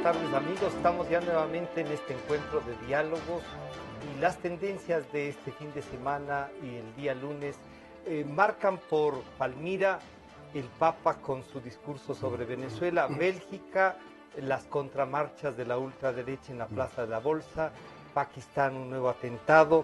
tardes amigos, estamos ya nuevamente en este encuentro de diálogos y las tendencias de este fin de semana y el día lunes marcan por Palmira el Papa con su discurso sobre Venezuela, Bélgica, las contramarchas de la ultraderecha en la Plaza de la Bolsa, Pakistán un nuevo atentado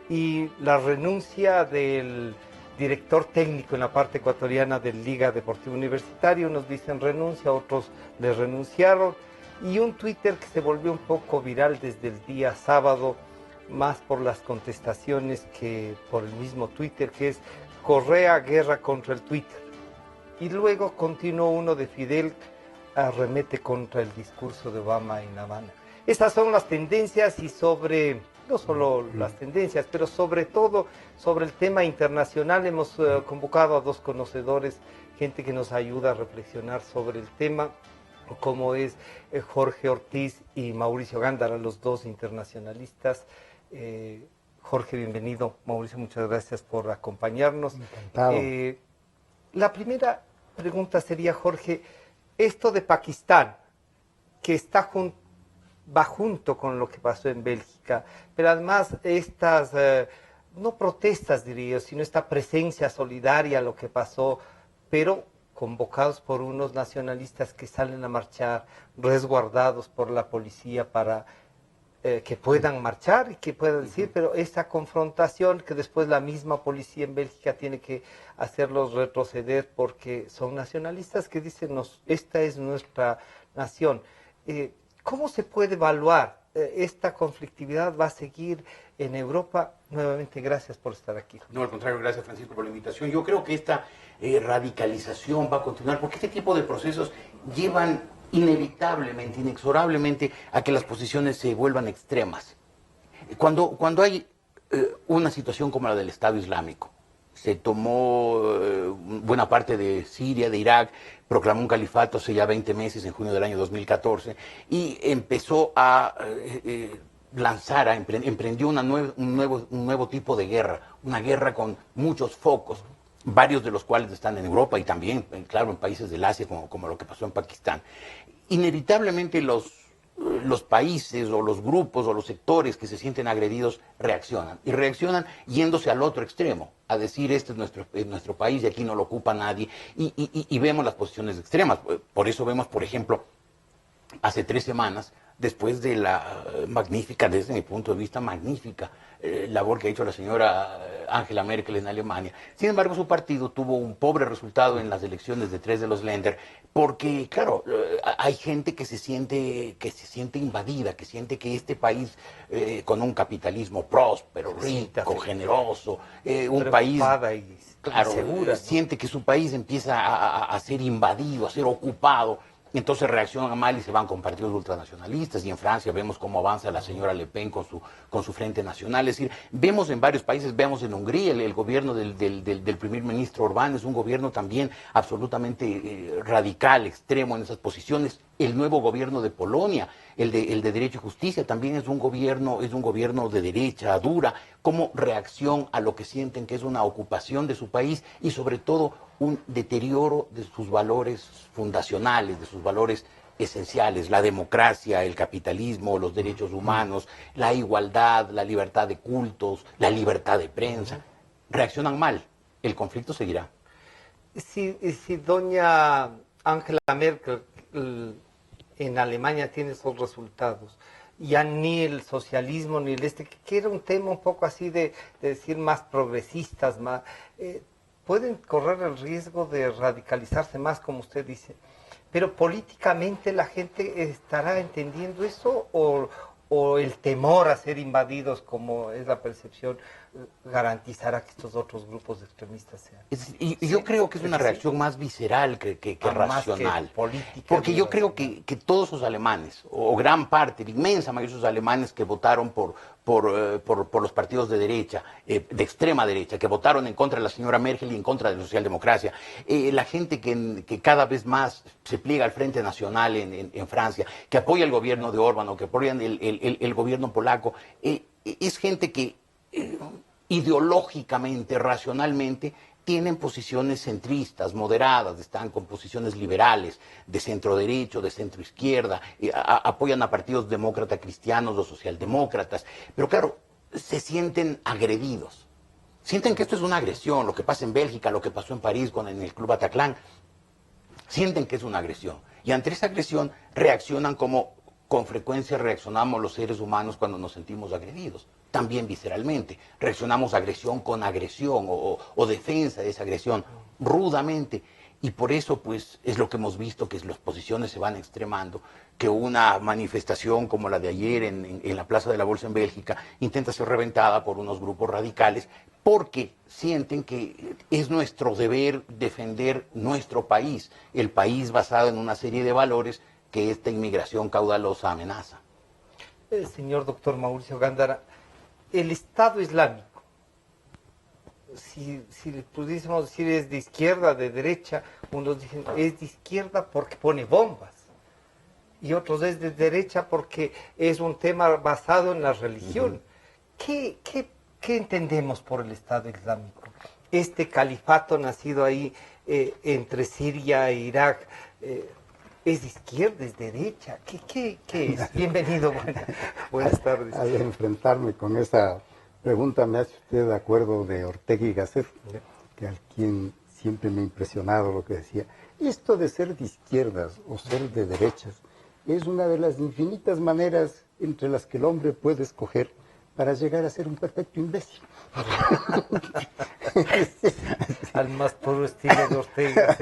y la renuncia del director técnico en la parte ecuatoriana de Liga Deportiva Universitaria. Unos dicen renuncia, otros le renunciaron, y un Twitter que se volvió un poco viral desde el día sábado, más por las contestaciones que por el mismo Twitter, que es Correa guerra contra el Twitter. Y luego continuó uno de Fidel, arremete contra el discurso de Obama en La Habana. Estas son las tendencias y sobre, no solo las tendencias, pero sobre todo sobre el tema internacional hemos convocado a dos conocedores, gente que nos ayuda a reflexionar sobre el tema, como es Jorge Ortiz y Mauricio Gándara, los dos internacionalistas. Jorge, bienvenido. Mauricio, muchas gracias por acompañarnos. Encantado. La primera pregunta sería, Jorge, esto de Pakistán, que va junto con lo que pasó en Bélgica, pero además estas, no protestas diría yo, sino esta presencia solidaria a lo que pasó, pero convocados por unos nacionalistas que salen a marchar, resguardados por la policía para que puedan marchar y que puedan decir, pero esta confrontación que después la misma policía en Bélgica tiene que hacerlos retroceder porque son nacionalistas que dicen, esta es nuestra nación. ¿Cómo se puede evaluar esta conflictividad? ¿Va a seguir en Europa? Nuevamente, gracias por estar aquí. No, al contrario, gracias Francisco por la invitación. Yo creo que esta radicalización va a continuar porque este tipo de procesos llevan inevitablemente, inexorablemente a que las posiciones se vuelvan extremas. Cuando hay una situación como la del Estado Islámico, se tomó buena parte de Siria, de Irak, proclamó un califato hace ya 20 meses, en junio del año 2014, y empezó a emprendió un nuevo tipo de guerra, una guerra con muchos focos, varios de los cuales están en Europa y también, claro, en países del Asia, como lo que pasó en Pakistán. Inevitablemente los países o los grupos o los sectores que se sienten agredidos reaccionan. Y reaccionan yéndose al otro extremo, a decir, este es nuestro país y aquí no lo ocupa nadie. Y vemos las posiciones extremas. Por eso vemos, por ejemplo, hace 3 semanas, después de la magnífica, desde mi punto de vista, magnífica labor que ha hecho la señora Angela Merkel en Alemania. Sin embargo, su partido tuvo un pobre resultado en las elecciones de 3 de los Länder, porque, claro, hay gente que se siente invadida, que siente que este país, con un capitalismo próspero, rico, generoso, un país... Claro, segura, ¿no? Siente que su país empieza a ser invadido, a ser ocupado. Entonces reaccionan mal y se van con partidos ultranacionalistas, y en Francia vemos cómo avanza la señora Le Pen con su Frente Nacional. Es decir, vemos en varios países, vemos en Hungría, el gobierno del primer ministro Orbán es un gobierno también absolutamente radical, extremo en esas posiciones. El nuevo gobierno de Polonia, el de Derecho y Justicia, también es un gobierno de derecha dura, como reacción a lo que sienten que es una ocupación de su país y sobre todo un deterioro de sus valores fundacionales, de sus valores esenciales, la democracia, el capitalismo, los derechos humanos, la igualdad, la libertad de cultos, la libertad de prensa. Reaccionan mal, el conflicto seguirá. Si doña Angela Merkel en Alemania tiene esos resultados, ya ni el socialismo ni el que era un tema un poco así de decir más progresistas, más... pueden correr el riesgo de radicalizarse más, como usted dice. Pero políticamente la gente estará entendiendo eso, o el temor a ser invadidos, como es la percepción, garantizará que estos otros grupos extremistas sean. Y yo creo que es una reacción más visceral que racional. Más que política, porque yo creo que todos los alemanes, o gran parte, la inmensa mayoría de los alemanes que votaron por los partidos de derecha, de extrema derecha, que votaron en contra de la señora Merkel y en contra de la socialdemocracia, la gente que cada vez más se pliega al Frente Nacional en Francia, que apoya el gobierno de Orbán o que apoyan el gobierno polaco, es gente que ideológicamente, racionalmente, tienen posiciones centristas, moderadas, están con posiciones liberales, de centro derecho, de centro izquierda, apoyan a partidos demócratas cristianos o socialdemócratas, pero claro, se sienten agredidos. Sienten que esto es una agresión, lo que pasa en Bélgica, lo que pasó en París en el Club Bataclan, sienten que es una agresión. Y ante esa agresión reaccionan como con frecuencia reaccionamos los seres humanos cuando nos sentimos agredidos. También visceralmente. Reaccionamos agresión con agresión o defensa de esa agresión, rudamente. Y por eso, pues, es lo que hemos visto, que las posiciones se van extremando, que una manifestación como la de ayer en la Plaza de la Bolsa en Bélgica intenta ser reventada por unos grupos radicales porque sienten que es nuestro deber defender nuestro país, el país basado en una serie de valores que esta inmigración caudalosa amenaza. Señor doctor Mauricio Gándara, el Estado Islámico, si pudiésemos decir es de izquierda, de derecha, unos dicen es de izquierda porque pone bombas, y otros es de derecha porque es un tema basado en la religión. ¿Qué entendemos por el Estado Islámico? Este califato nacido ahí entre Siria e Irak, ¿es de izquierda, es de derecha? ¿Qué es? Bienvenido, buenas tardes. Al enfrentarme con esa pregunta me hace usted de acuerdo de Ortega y Gasset, que al quien siempre me ha impresionado lo que decía. Esto de ser de izquierdas o ser de derechas es una de las infinitas maneras entre las que el hombre puede escoger para llegar a ser un perfecto imbécil. Al más puro estilo de Ortega.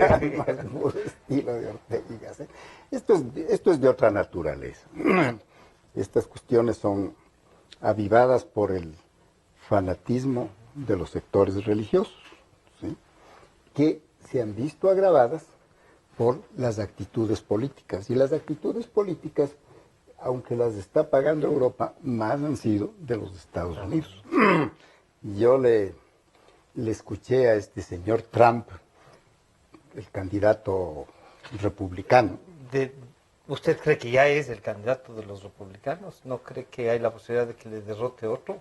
Al más puro estilo de Ortega y Gasset. Esto es de otra naturaleza. Estas cuestiones son avivadas por el fanatismo de los sectores religiosos, ¿sí?, que se han visto agravadas por las actitudes políticas. Y las actitudes políticas, aunque las está pagando Europa, más han sido de los Estados Unidos. Yo le escuché a este señor Trump, el candidato republicano. ¿Usted cree que ya es el candidato de los republicanos? ¿No cree que hay la posibilidad de que le derrote otro?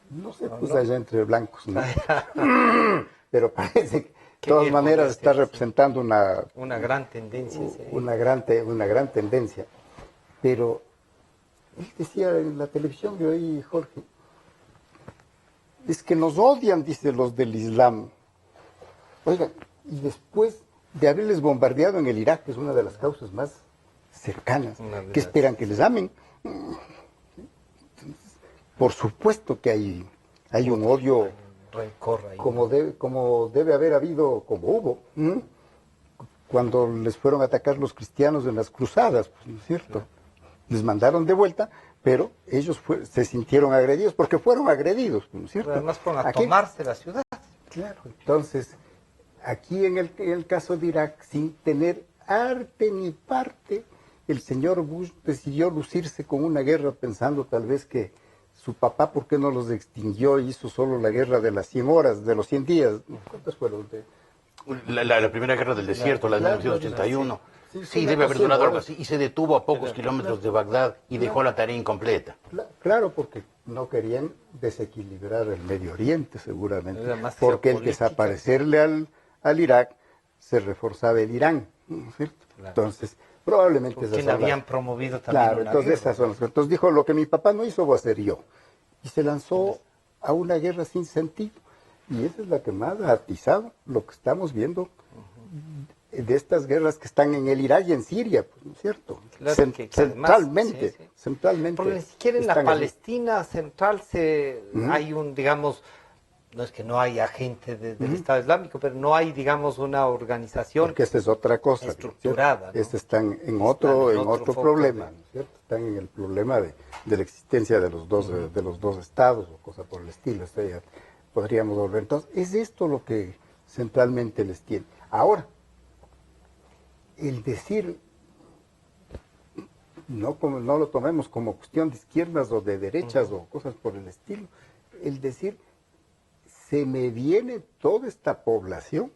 No sé, pues allá entre blancos, ¿no? Pero parece que de todas maneras está representando una gran tendencia. Una gran tendencia. Pero él decía en la televisión, yo oí, Jorge, es que nos odian, dice, los del Islam. Oigan, y después de haberles bombardeado en el Irak, que es una de las causas más cercanas, ¿qué esperan? ¿Que les amen? Por supuesto que hay un odio, como debe haber habido, como hubo, cuando les fueron a atacar los cristianos en las cruzadas, pues, ¿no es cierto? Les mandaron de vuelta, pero ellos se sintieron agredidos porque fueron agredidos, ¿no es cierto? Pero además fueron a tomarse la ciudad. Claro, entonces, aquí en el caso de Irak, sin tener arte ni parte, el señor Bush decidió lucirse con una guerra pensando tal vez que su papá, ¿por qué no los extinguió? Hizo solo la guerra de las 100 horas, de los 100 días. ¿Cuántas fueron? La primera guerra del desierto, la de 1981. Sí, debe haber durado algo así. Y se detuvo a pocos kilómetros de Bagdad y dejó la tarea incompleta. Claro, porque no querían desequilibrar el Medio Oriente, seguramente. Porque el desaparecerle al Irak se reforzaba el Irán, ¿no es cierto? Claro. Entonces, probablemente esas son habían promovido también. Claro, entonces guerra. Esas son las cosas. Entonces dijo, lo que mi papá no hizo voy a hacer yo. Y se lanzó a una guerra sin sentido. Y esa es la que más ha atizado lo que estamos viendo de estas guerras que están en el Irak y en Siria, pues, ¿no es cierto? Claro, centralmente. Porque ni siquiera en la Palestina central hay un, digamos, no es que no haya gente del Estado Islámico, pero no hay, digamos, una organización. Porque esta es otra cosa estructurada, ¿no? Están en otro problema, ¿no es cierto? Están en el problema de la existencia de los dos estados o cosa por el estilo. Esto ya podríamos volver. Entonces, es esto lo que centralmente les tiene. Ahora, el decir, no lo tomemos como cuestión de izquierdas o de derechas o cosas por el estilo, el decir, se me viene toda esta población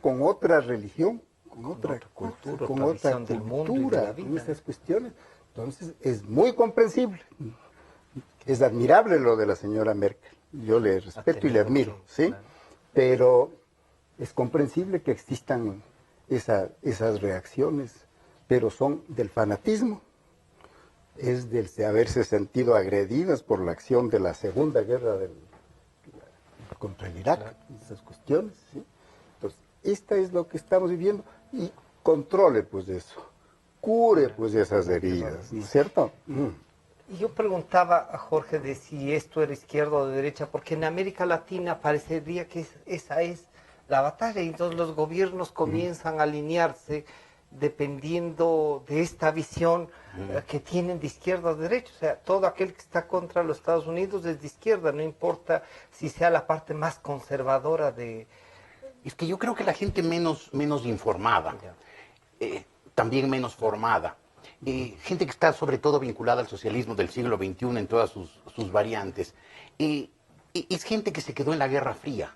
con otra religión, con otra cultura, con otra cultura, con estas cuestiones. Entonces, es muy comprensible Es admirable lo de la señora Merkel. Yo le respeto y le admiro, ¿sí? Claro. Pero es comprensible que existan esas reacciones, pero son del fanatismo. Es del de haberse sentido agredidas por la acción de la Segunda Guerra contra el Irak, esas cuestiones, ¿sí? Entonces, esta es lo que estamos viviendo y controle pues de eso, cure pues de esas heridas, ¿no es cierto? Y yo preguntaba a Jorge de si esto era izquierda o de derecha, porque en América Latina parecería que esa es la batalla, y entonces los gobiernos comienzan a alinearse dependiendo de esta visión que tienen de izquierda o de derecha. O sea, todo aquel que está contra los Estados Unidos es de izquierda, no importa si sea la parte más conservadora de... Es que yo creo que la gente menos informada, también menos formada, gente que está sobre todo vinculada al socialismo del siglo XXI en todas sus variantes, es gente que se quedó en la Guerra Fría.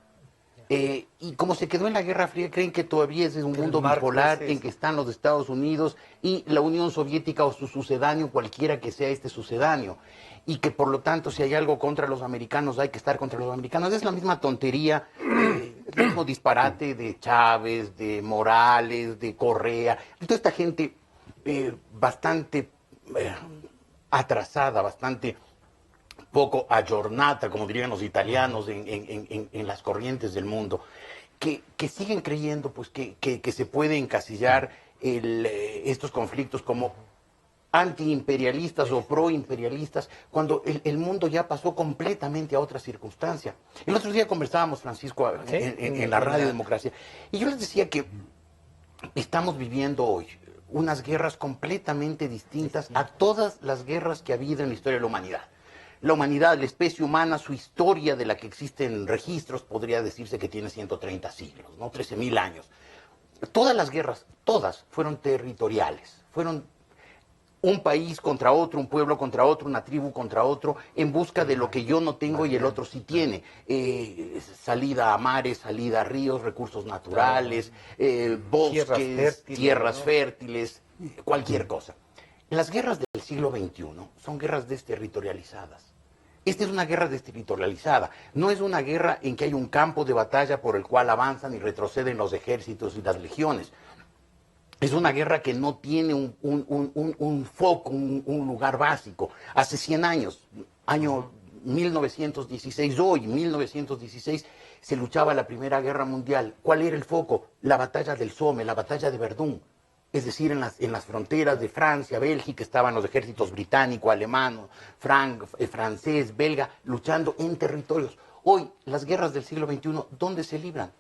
Y como se quedó en la Guerra Fría, creen que todavía es un mundo bipolar en que están los Estados Unidos y la Unión Soviética o su sucedáneo, cualquiera que sea este sucedáneo. Y que por lo tanto, si hay algo contra los americanos, hay que estar contra los americanos. Es la misma tontería, el mismo disparate de Chávez, de Morales, de Correa, de toda esta gente bastante atrasada, bastante poco aggiornata, como dirían los italianos, en las corrientes del mundo, que siguen creyendo pues, que se puede encasillar estos conflictos como antiimperialistas o proimperialistas, cuando el mundo ya pasó completamente a otra circunstancia. El otro día conversábamos, Francisco, en la Radio Democracia, y yo les decía que estamos viviendo hoy unas guerras completamente distintas a todas las guerras que ha habido en la historia de la humanidad. La humanidad, la especie humana, su historia de la que existen registros, podría decirse que tiene 130 siglos, ¿no? 13.000 años. Todas las guerras, todas fueron territoriales, fueron un país contra otro, un pueblo contra otro, una tribu contra otro, en busca de lo que yo no tengo y el otro sí tiene. Salida a mares, salida a ríos, recursos naturales, bosques, tierras fértiles, cualquier cosa. Las guerras del siglo XXI son guerras desterritorializadas. Esta es una guerra desterritorializada. No es una guerra en que hay un campo de batalla por el cual avanzan y retroceden los ejércitos y las legiones. Es una guerra que no tiene un foco, un lugar básico. Hace 100 años, año 1916, hoy, 1916, se luchaba la Primera Guerra Mundial. ¿Cuál era el foco? La batalla del Somme, la batalla de Verdún. Es decir, en las fronteras de Francia, Bélgica, estaban los ejércitos británico, alemán, francés, belga, luchando en territorios. Hoy, las guerras del siglo XXI, ¿dónde se libran?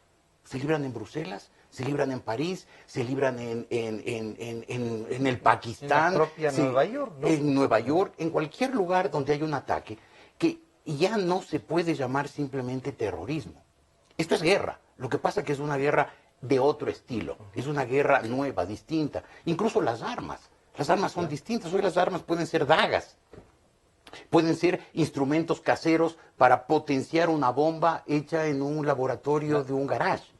Se libran en Bruselas, se libran en París, se libran en el Pakistán. En la propia Nueva York, ¿no? En Nueva York, en cualquier lugar donde hay un ataque, que ya no se puede llamar simplemente terrorismo. Esto es guerra. Lo que pasa es que es una guerra de otro estilo. Es una guerra nueva, distinta. Incluso las armas. Las armas son distintas. Hoy las armas pueden ser dagas. Pueden ser instrumentos caseros para potenciar una bomba hecha en un laboratorio de un garage.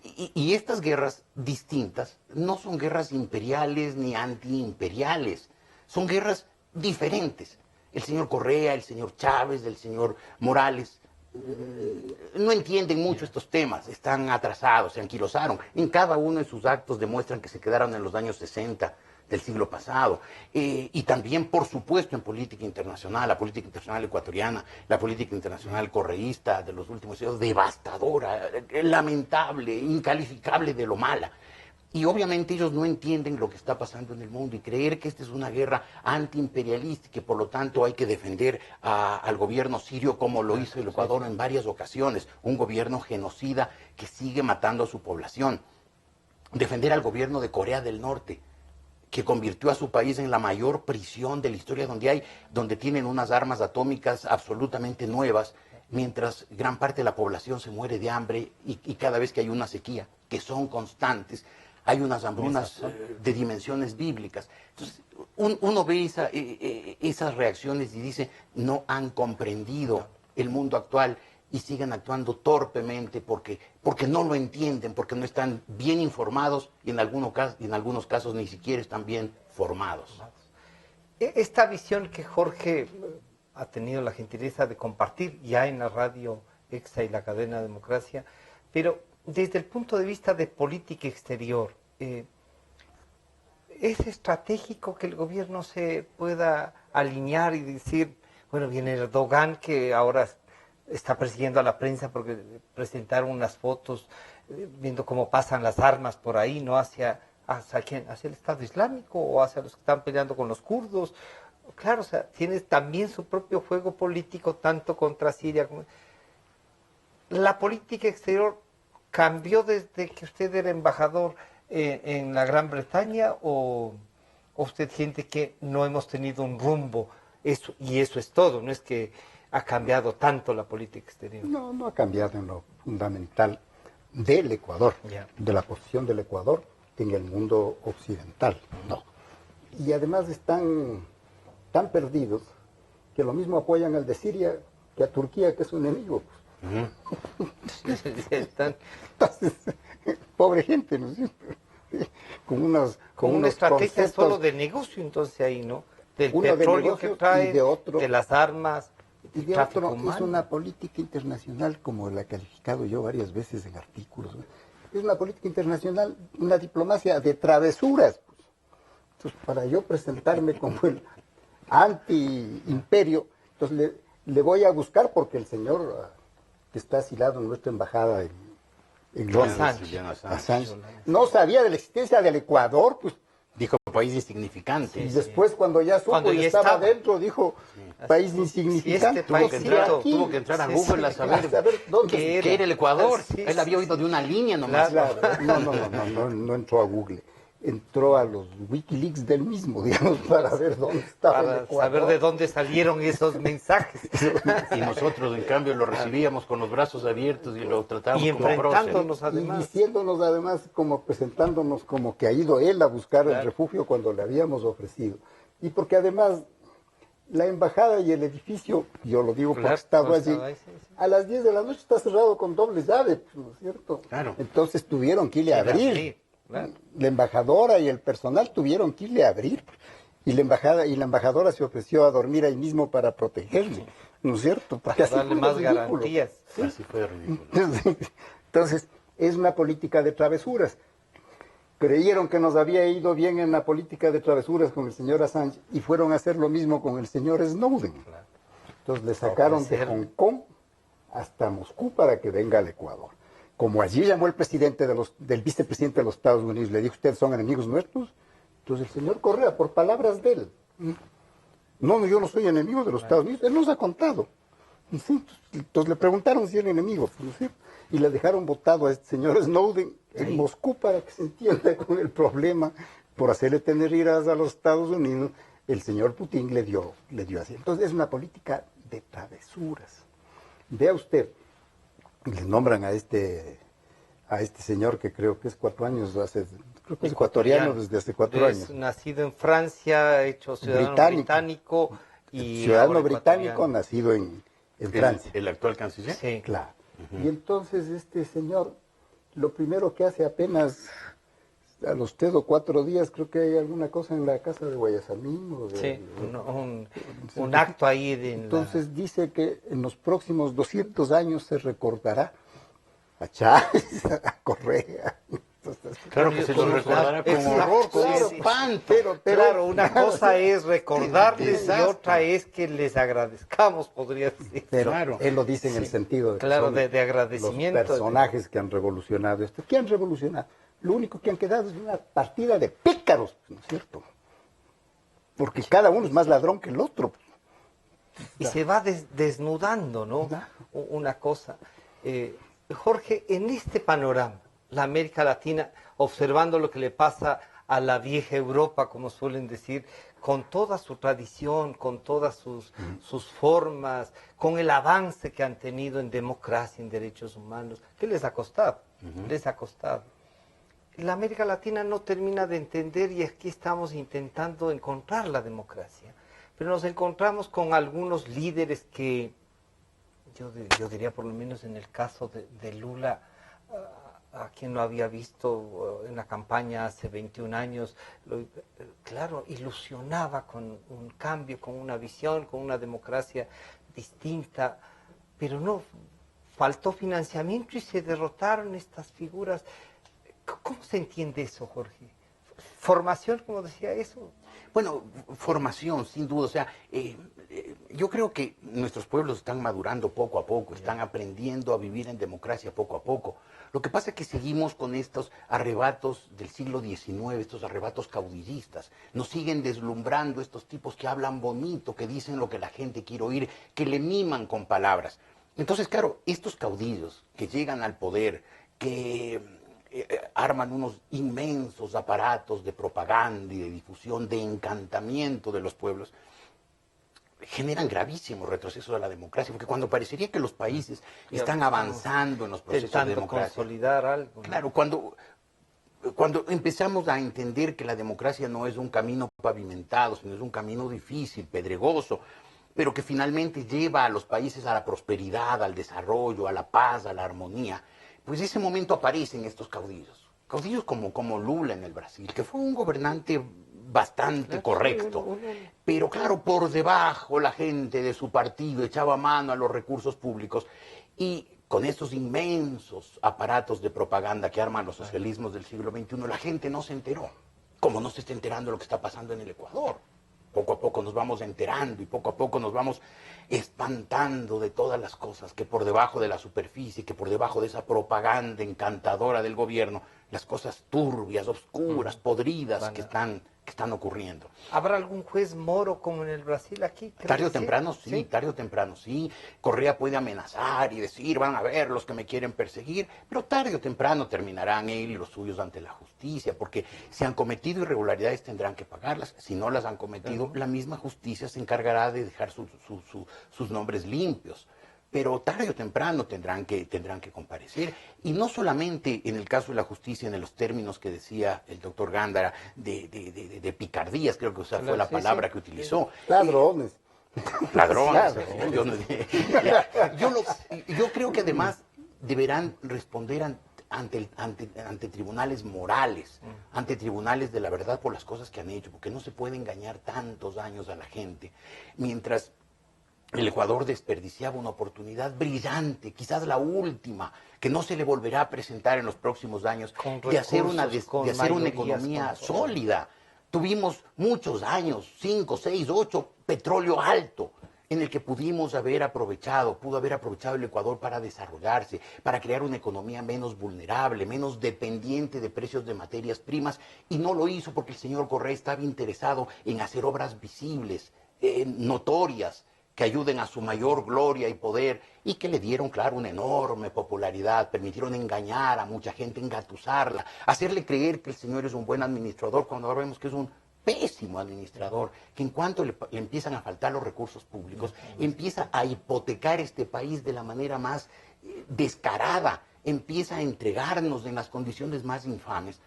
Y estas guerras distintas no son guerras imperiales ni antiimperiales. Son guerras diferentes. El señor Correa, el señor Chávez, el señor Morales no entienden mucho estos temas, están atrasados, se anquilosaron. En cada uno de sus actos demuestran que se quedaron en los años 60 del siglo pasado. Y también, por supuesto, en política internacional, la política internacional ecuatoriana, la política internacional correísta de los últimos años, devastadora, lamentable, incalificable de lo mala. Y obviamente ellos no entienden lo que está pasando en el mundo y creer que esta es una guerra antiimperialista y que por lo tanto hay que defender al gobierno sirio como lo hizo el Ecuador en varias ocasiones, un gobierno genocida que sigue matando a su población. Defender al gobierno de Corea del Norte, que convirtió a su país en la mayor prisión de la historia, donde tienen unas armas atómicas absolutamente nuevas, mientras gran parte de la población se muere de hambre y cada vez que hay una sequía, que son constantes, hay unas hambrunas de dimensiones bíblicas. Entonces, uno ve esas reacciones y dice, no han comprendido el mundo actual y siguen actuando torpemente porque no lo entienden, porque no están bien informados y en algunos casos ni siquiera están bien formados. Esta visión que Jorge ha tenido la gentileza de compartir ya en la radio Exa y la cadena Democracia, pero desde el punto de vista de política exterior, ¿es estratégico que el gobierno se pueda alinear y decir, bueno, viene Erdogan, que ahora está persiguiendo a la prensa porque presentaron unas fotos viendo cómo pasan las armas por ahí, ¿no? ¿Hacia quién? ¿Hacia el Estado Islámico o hacia los que están peleando con los kurdos? Claro, o sea, tiene también su propio juego político, tanto contra Siria como... ¿La política exterior cambió desde que usted era embajador en la Gran Bretaña o usted siente que no hemos tenido un rumbo? Y eso es todo, no es que ha cambiado tanto la política exterior. No, no ha cambiado en lo fundamental del Ecuador, de la posición del Ecuador en el mundo occidental, no. Y además están tan perdidos que lo mismo apoyan al de Siria que a Turquía, que es un enemigo. Entonces, pobre gente, ¿no es cierto? Con una estrategia conceptos, solo de negocio, entonces ahí, ¿no? Del uno petróleo que trae, de las armas, y de otro es una política internacional, como la he calificado yo varias veces en artículos, ¿no? Es una política internacional, una diplomacia de travesuras. Entonces, para yo presentarme como el anti-imperio, entonces le voy a buscar porque el señor que está asilado en nuestra embajada en Londres, Assange, no sabía de la existencia del Ecuador, pues. Dijo país insignificante. Y después cuando ya supo y estaba dentro, dijo país insignificante. Tuvo que entrar a Google a saber qué era el Ecuador. Él había oído de una línea nomás. Claro. No entró a Google. Entró a los Wikileaks del mismo, digamos, para ver dónde estaba el Ecuador. Para saber de dónde salieron esos mensajes. Y nosotros, en cambio, lo recibíamos con los brazos abiertos y lo tratábamos como enfrentándonos además. Y diciéndonos además, como presentándonos como que ha ido él a buscar el refugio cuando le habíamos ofrecido. Y porque además la embajada y el edificio, yo lo digo porque estaba allí, a las 10 de la noche está cerrado con doble llave, ¿no es cierto? Claro. Entonces tuvieron que irle a abrir. Claro. La embajadora y el personal tuvieron que irle a abrir y la embajadora se ofreció a dormir ahí mismo para protegerle, ¿no es cierto? Porque para darle más garantías. ¿Sí? Así fue ridículo. Entonces, es una política de travesuras. Creyeron que nos había ido bien en la política de travesuras con el señor Assange y fueron a hacer lo mismo con el señor Snowden. Entonces le sacaron de Hong Kong hasta Moscú para que venga al Ecuador. Como allí llamó el presidente del vicepresidente de los Estados Unidos, le dijo, ustedes son enemigos nuestros. Entonces el señor Correa, por palabras de él, no, yo no soy enemigo de los Estados Unidos, él nos ha contado. Entonces le preguntaron si era enemigo, ¿sí? Y le dejaron votado a este señor Snowden en Moscú para que se entienda con el problema, por hacerle tener iras a los Estados Unidos, el señor Putin le dio así. Entonces es una política de travesuras. Vea usted, le nombran a este señor que creo que es 4 años, creo que es ecuatoriano desde hace 4 años. Nacido en Francia, hecho ciudadano británico y ciudadano británico nacido en Francia. ¿El actual canciller? Sí. Claro. Y entonces este señor, lo primero que hace apenas a los 3 o 4 días, creo que hay alguna cosa en la casa de Guayasamín. Un acto ahí. Entonces dice que en los próximos 200 años se recordará a Chávez, a Correa. Entonces, claro que se lo recordará como horror, como espanto. Pero claro, una cosa es recordarles y otra es que les agradezcamos, podría decir. Pero él lo dice en el sentido de que de agradecimiento. Los personajes que han revolucionado esto. ¿Qué han revolucionado? Lo único que han quedado es una partida de pícaros, ¿no es cierto? Porque cada uno es más ladrón que el otro. Y se va desnudando, ¿no? Una cosa. Jorge, en este panorama, la América Latina, observando lo que le pasa a la vieja Europa, como suelen decir, con toda su tradición, con todas sus formas, con el avance que han tenido en democracia, en derechos humanos, ¿qué les ha costado? Les ha costado. La América Latina no termina de entender y aquí estamos intentando encontrar la democracia. Pero nos encontramos con algunos líderes que, yo diría por lo menos en el caso de Lula, a quien lo había visto en la campaña hace 21 años, claro, ilusionaba con un cambio, con una visión, con una democracia distinta, pero no, faltó financiamiento y se derrotaron estas figuras. ¿Cómo se entiende eso, Jorge? ¿Formación, como decía eso? Bueno, formación, sin duda. O sea, yo creo que nuestros pueblos están madurando poco a poco, están aprendiendo a vivir en democracia poco a poco. Lo que pasa es que seguimos con estos arrebatos del siglo XIX, estos arrebatos caudillistas. Nos siguen deslumbrando estos tipos que hablan bonito, que dicen lo que la gente quiere oír, que le miman con palabras. Entonces, claro, estos caudillos que llegan al poder, que arman unos inmensos aparatos de propaganda y de difusión, de encantamiento de los pueblos, generan gravísimos retrocesos a la democracia, porque cuando parecería que los países están avanzando en los procesos de democracia, consolidar algo, ¿no? Claro, cuando empezamos a entender que la democracia no es un camino pavimentado, sino es un camino difícil, pedregoso, pero que finalmente lleva a los países a la prosperidad, al desarrollo, a la paz, a la armonía, pues ese momento aparecen estos caudillos. Caudillos como Lula en el Brasil, que fue un gobernante bastante correcto. Pero claro, por debajo la gente de su partido echaba mano a los recursos públicos y con estos inmensos aparatos de propaganda que arman los socialismos del siglo XXI, la gente no se enteró, como no se está enterando lo que está pasando en el Ecuador. Poco a poco nos vamos enterando y poco a poco nos vamos espantando de todas las cosas que por debajo de la superficie, que por debajo de esa propaganda encantadora del gobierno, las cosas turbias, oscuras, podridas que están ocurriendo. ¿Habrá algún juez moro como en el Brasil aquí? Tarde o temprano sí, tarde o temprano sí. Correa puede amenazar y decir, van a ver los que me quieren perseguir, pero tarde o temprano terminarán él y los suyos ante la justicia, porque si han cometido irregularidades tendrán que pagarlas. Si no las han cometido, la misma justicia se encargará de dejar sus nombres limpios. Pero tarde o temprano tendrán que comparecer. Y no solamente en el caso de la justicia, en los términos que decía el doctor Gándara, de picardías, creo que fue la palabra que utilizó. Ladrones. Ladrones. Yo creo que además deberán responder ante tribunales morales, ante tribunales de la verdad por las cosas que han hecho, porque no se puede engañar tantos años a la gente, mientras el Ecuador desperdiciaba una oportunidad brillante, quizás la última, que no se le volverá a presentar en los próximos años, de hacer una economía sólida. Tuvimos muchos años, 5, 6, 8, petróleo alto, en el que pudo haber aprovechado el Ecuador para desarrollarse, para crear una economía menos vulnerable, menos dependiente de precios de materias primas, y no lo hizo porque el señor Correa estaba interesado en hacer obras visibles, notorias, que ayuden a su mayor gloria y poder, y que le dieron, claro, una enorme popularidad, permitieron engañar a mucha gente, engatusarla, hacerle creer que el señor es un buen administrador, cuando ahora vemos que es un pésimo administrador, que en cuanto le empiezan a faltar los recursos públicos, empieza a hipotecar este país de la manera más descarada, empieza a entregarnos en las condiciones más infames,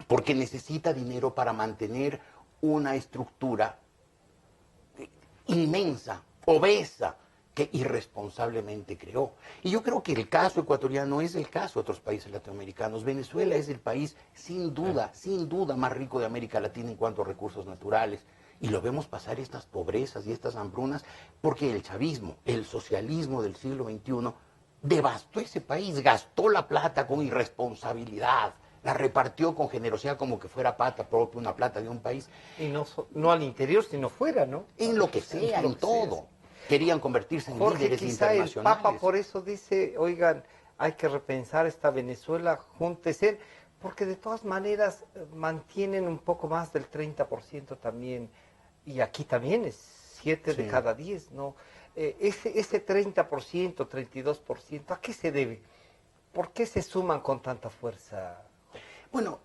porque necesita dinero para mantener una estructura inmensa, obesa, que irresponsablemente creó. Y yo creo que el caso ecuatoriano es el caso de otros países latinoamericanos. Venezuela es el país, sin duda, más rico de América Latina en cuanto a recursos naturales. Y lo vemos pasar estas pobrezas y estas hambrunas porque el chavismo, el socialismo del siglo XXI, devastó ese país, gastó la plata con irresponsabilidad, la repartió con generosidad como que fuera pata propia, una plata de un país. Y no al interior, sino fuera, ¿no? En lo que sea, en todo. Querían convertirse en líderes internacionales. El Papa por eso dice, oigan, hay que repensar esta Venezuela, júntese, porque de todas maneras mantienen un poco más del 30% también, y aquí también es 7 de cada 10, ¿no? Ese 30%, 32%, ¿a qué se debe? ¿Por qué se suman con tanta fuerza? Bueno,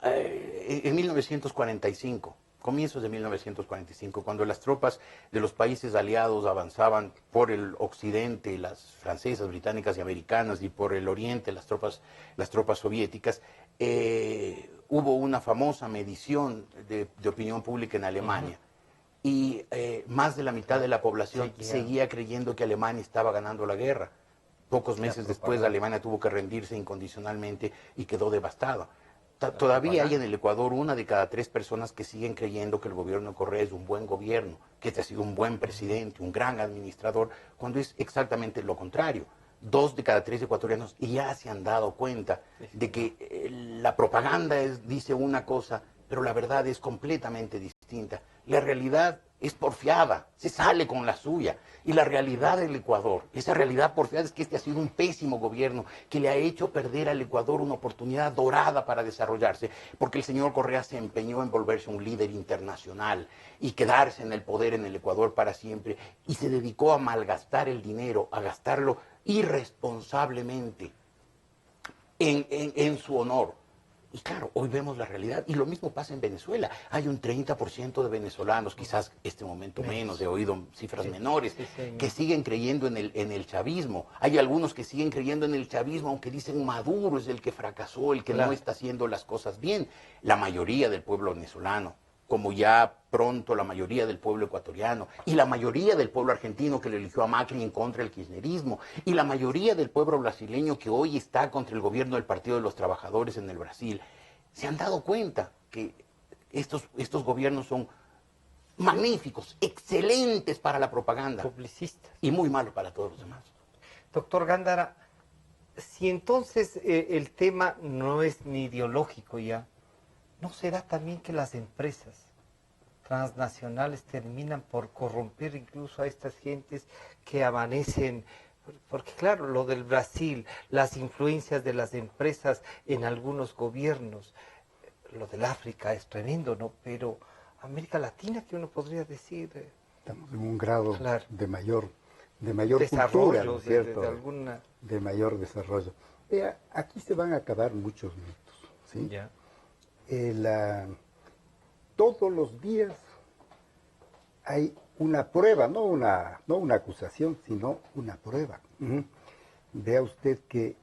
en 1945, comienzos de 1945, cuando las tropas de los países aliados avanzaban por el occidente, las francesas, británicas y americanas, y por el oriente, las tropas soviéticas, hubo una famosa medición de opinión pública en Alemania. Y más de la mitad de la población seguía creyendo que Alemania estaba ganando la guerra. Pocos meses después Alemania tuvo que rendirse incondicionalmente y quedó devastada. Todavía hay en el Ecuador 1 de cada 3 personas que siguen creyendo que el gobierno de Correa es un buen gobierno, que este ha sido un buen presidente, un gran administrador, cuando es exactamente lo contrario. 2 de cada 3 ecuatorianos ya se han dado cuenta de que la propaganda dice una cosa, pero la verdad es completamente distinta. La realidad es porfiada, se sale con la suya. Y la realidad del Ecuador, esa realidad porfiada es que este ha sido un pésimo gobierno que le ha hecho perder al Ecuador una oportunidad dorada para desarrollarse, porque el señor Correa se empeñó en volverse un líder internacional y quedarse en el poder en el Ecuador para siempre, y se dedicó a malgastar el dinero, a gastarlo irresponsablemente en su honor. Y claro, hoy vemos la realidad, y lo mismo pasa en Venezuela. Hay un 30% de venezolanos, quizás este momento menos, he oído cifras menores, que siguen creyendo en el chavismo. Hay algunos que siguen creyendo en el chavismo, aunque dicen Maduro es el que fracasó, el que no está haciendo las cosas bien. La mayoría del pueblo venezolano, como ya pronto la mayoría del pueblo ecuatoriano, y la mayoría del pueblo argentino que le eligió a Macri en contra del kirchnerismo, y la mayoría del pueblo brasileño que hoy está contra el gobierno del Partido de los Trabajadores en el Brasil, se han dado cuenta que estos gobiernos son magníficos, excelentes para la propaganda, publicistas, y muy malos para todos los demás. Doctor Gándara, si entonces el tema no es ni ideológico ya, ¿no será también que las empresas transnacionales terminan por corromper incluso a estas gentes que amanecen? Porque claro, lo del Brasil, las influencias de las empresas en algunos gobiernos, lo del África es tremendo, ¿no? Pero América Latina, que uno podría decir... estamos en un grado de mayor desarrollo, cultura, ¿no es cierto? alguna... de mayor desarrollo. Aquí se van a acabar muchos mitos, ¿sí? Ya. Todos los días hay una prueba, no una acusación, sino una prueba. Vea usted que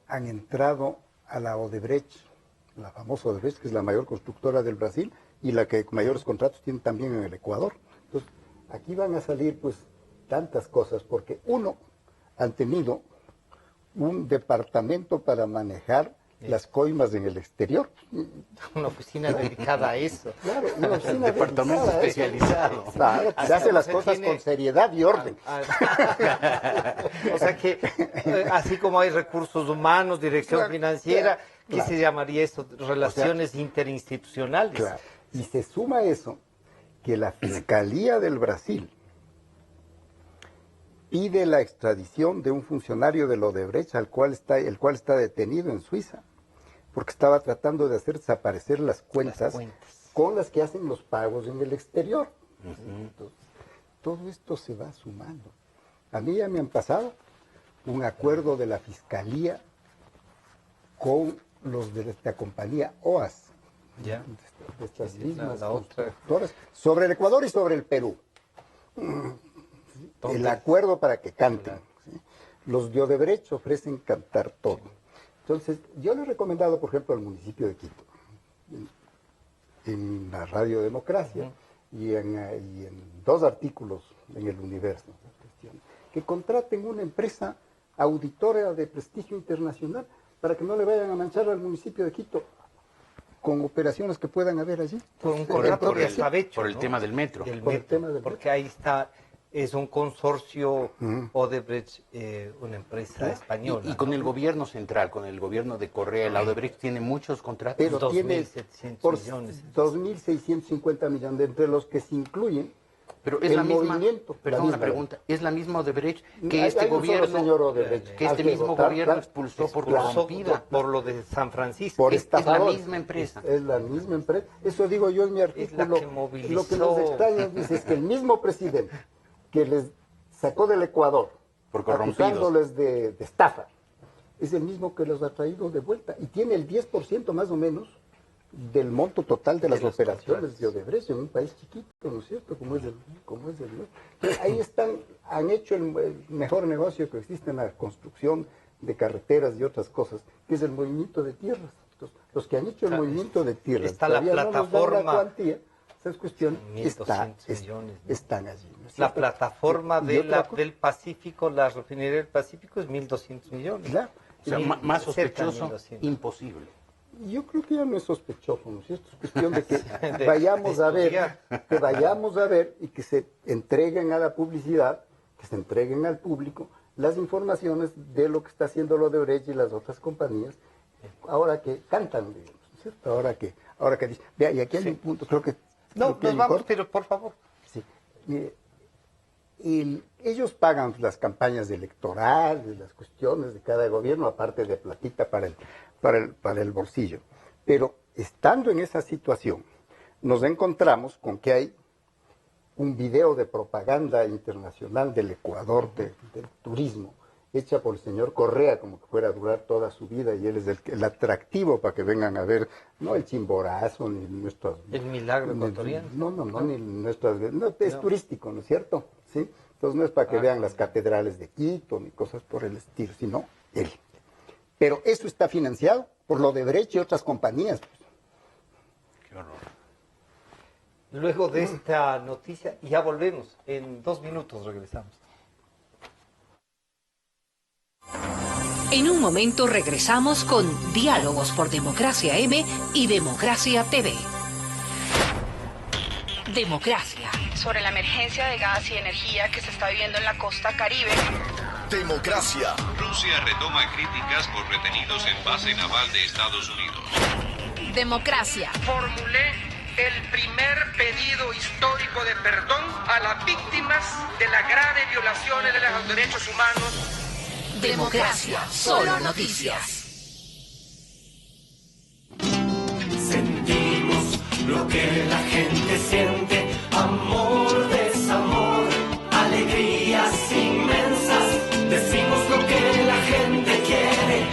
han entrado a la Odebrecht, la famosa Odebrecht, que es la mayor constructora del Brasil y la que mayores contratos tiene también en el Ecuador. Entonces, aquí van a salir pues tantas cosas, porque han tenido un departamento para manejar las coimas en el exterior. Una oficina dedicada a eso. Claro, una oficina departamento especializado. Claro, se hace las cosas con seriedad y orden. O sea que, así como hay recursos humanos, dirección financiera, ¿qué se llamaría eso? Relaciones interinstitucionales. Claro. Y se suma eso, que la Fiscalía del Brasil pide la extradición de un funcionario de Odebrecht, el cual está detenido en Suiza, porque estaba tratando de hacer desaparecer las cuentas con las que hacen los pagos en el exterior. Entonces, todo esto se va sumando. A mí ya me han pasado un acuerdo de la Fiscalía con los de esta compañía OAS, de estas mismas constructoras, sobre el Ecuador y sobre el Perú. El acuerdo para que canten. ¿Sí? Los de Odebrecht ofrecen cantar todo. Entonces, yo le he recomendado, por ejemplo, al municipio de Quito, en la Radio Democracia y en 2 artículos en El Universo, que contraten una empresa auditora de prestigio internacional para que no le vayan a manchar al municipio de Quito con operaciones que puedan haber allí. Por un contrato de escabecho, por el tema del metro. Porque ahí está... Es un consorcio Odebrecht, una empresa española. Y con el gobierno central, con el gobierno de Correa, la Odebrecht tiene muchos contratos. Pero 2.700 millones. 2.650 millones, entre los que se incluyen pero es el la misma, movimiento. Perdón, una pregunta. ¿Es la misma Odebrecht que este gobierno, señor Odebrecht, que este mismo gobierno expulsó por corrompida? Por lo de San Francisco. Es la misma empresa. Es la misma empresa. Eso digo yo en mi artículo. Lo que nos extraña es que el mismo presidente que les sacó del Ecuador, acusándoles de estafa, es el mismo que los ha traído de vuelta y tiene el 10% más o menos del monto total de las operaciones de Odebrecht en un país chiquito, ¿no es cierto? Como es el nuestro. Ahí han hecho el mejor negocio que existe en la construcción de carreteras y otras cosas, que es el movimiento de tierras. Entonces, los que han hecho el movimiento de tierras, está la plataforma. No nos dan la cuantía, Esas cuestiones 1.200 millones, ¿no? están allí. ¿no es La cierto? plataforma Y otra cosa, del Pacífico, la refinería del Pacífico es 1.200 millones. claro. O sea, más Cerca de sospechoso, 1.200. imposible. Yo creo que ya no es sospechoso, ¿no es cierto? Es cuestión de que De vayamos a ver, estudiar. que vayamos a ver y que se entreguen a la publicidad, que se entreguen al público las informaciones de lo que está haciendo lo de Odebrecht y las otras compañías, ahora que cantan, digamos, ¿no es cierto? Ahora que dicen, vea, y aquí hay un punto, creo que... No, creo que hay nos un vamos, corte. pero por favor. Sí. Mire, ellos pagan las campañas electorales, las cuestiones de cada gobierno, aparte de platita para el bolsillo. Pero estando en esa situación, nos encontramos con que hay un video de propaganda internacional del Ecuador, del turismo, hecha por el señor Correa, como que fuera a durar toda su vida, y él es el atractivo para que vengan a ver, no el Chimborazo, ni nuestras... El milagro ecuatoriano. No, ni nuestras... No, es turístico, ¿no es cierto? ¿Sí? Entonces no es para que vean las catedrales de Quito, ni cosas por el estilo, sino él. Pero eso está financiado por lo de Odebrecht y otras compañías. Qué horror. Luego de esta noticia, ya volvemos. En 2 minutos regresamos. En un momento regresamos con Diálogos por Democracia M y Democracia TV. Democracia. Sobre la emergencia de gas y energía que se está viviendo en la costa Caribe. Democracia. Rusia retoma críticas por retenidos en base naval de Estados Unidos. Democracia. Formulé el primer pedido histórico de perdón a las víctimas de las graves violaciones de los derechos humanos. Democracia. Solo noticias. Sentimos lo que la gente siente, amor, desamor, alegrías inmensas. Decimos lo que la gente quiere,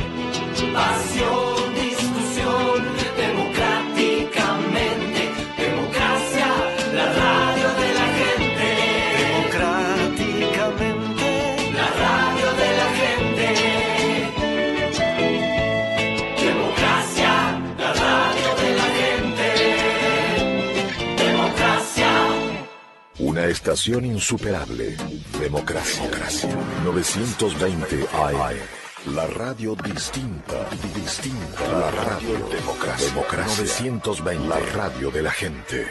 pasión, discusión, democráticamente. Democracia, la radio de la gente. Democráticamente, la radio de la gente. Democracia, la radio de la gente. Democracia. Una estación insuperable. Democracia. 920 AM. La radio distinta. La radio Democracia. 920. La radio de la gente.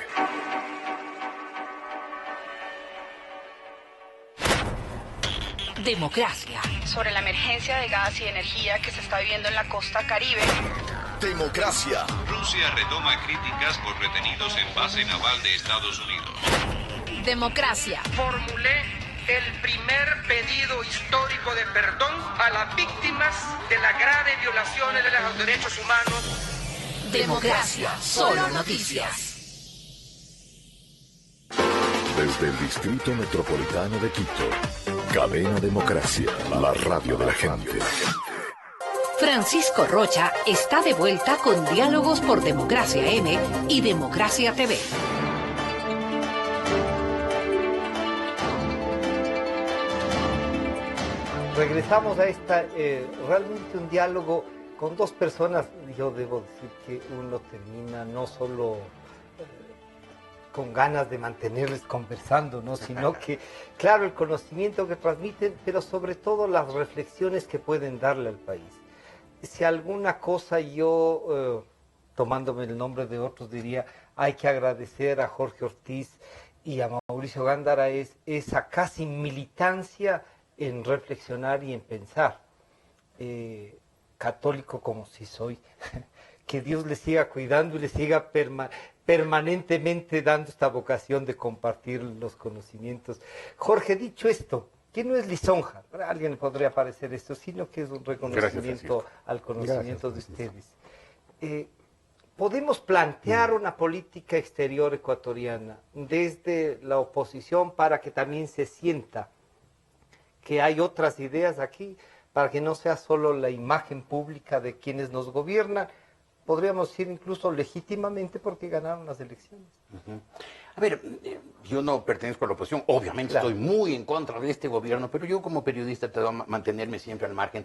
Democracia. Sobre la emergencia de gas y energía que se está viviendo en la costa Caribe. Democracia. Rusia retoma críticas por retenidos en base naval de Estados Unidos. Democracia. Formulé el primer pedido histórico de perdón a las víctimas de las graves violaciones de los derechos humanos. Democracia. Solo noticias. Desde el Distrito Metropolitano de Quito. Cadena Democracia. La radio de la gente. Francisco Rocha está de vuelta con Diálogos por Democracia M y Democracia TV. Regresamos a esta, realmente un diálogo con dos personas. Yo debo decir que uno termina no solo con ganas de mantenerles conversando, ¿no? Sino que, claro, el conocimiento que transmiten, pero sobre todo las reflexiones que pueden darle al país. Si alguna cosa yo, tomándome el nombre de otros, diría, hay que agradecer a Jorge Ortiz y a Mauricio Gándara es esa casi militancia en reflexionar y en pensar. Católico como si soy, que Dios les siga cuidando y les siga permanentemente dando esta vocación de compartir los conocimientos. Jorge, dicho esto, que no es lisonja, a alguien le podría parecer esto, sino que es un reconocimiento al conocimiento de ustedes. Podemos plantear una política exterior ecuatoriana desde la oposición para que también se sienta que hay otras ideas aquí, para que no sea solo la imagen pública de quienes nos gobiernan, podríamos decir incluso legítimamente porque ganaron las elecciones. A ver, yo no pertenezco a la oposición, obviamente Claro. estoy muy en contra de este gobierno, pero yo como periodista trato de mantenerme siempre al margen,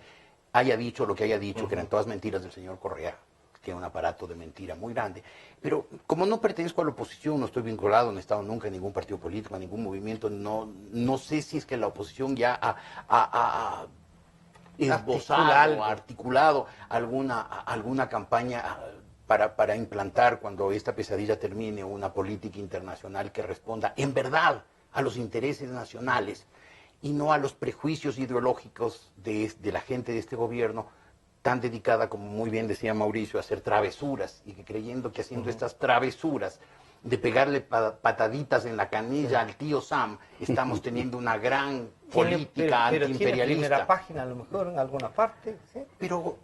haya dicho lo que haya dicho, que eran todas mentiras del señor Correa. tiene un aparato de mentira muy grande. Pero como no pertenezco a la oposición, no estoy vinculado, no he estado nunca en ningún partido político, en ningún movimiento, no sé si es que la oposición ya ha esbozado, articulado alguna campaña para implantar, cuando esta pesadilla termine, una política internacional que responda en verdad a los intereses nacionales y no a los prejuicios ideológicos de la gente de este gobierno, tan dedicada, como muy bien decía Mauricio, a hacer travesuras, y que creyendo que haciendo estas travesuras de pegarle pataditas en la canilla al tío Sam, estamos teniendo una gran política antiimperialista. Tiene primera página, a lo mejor, en alguna parte. ¿Sí? Pero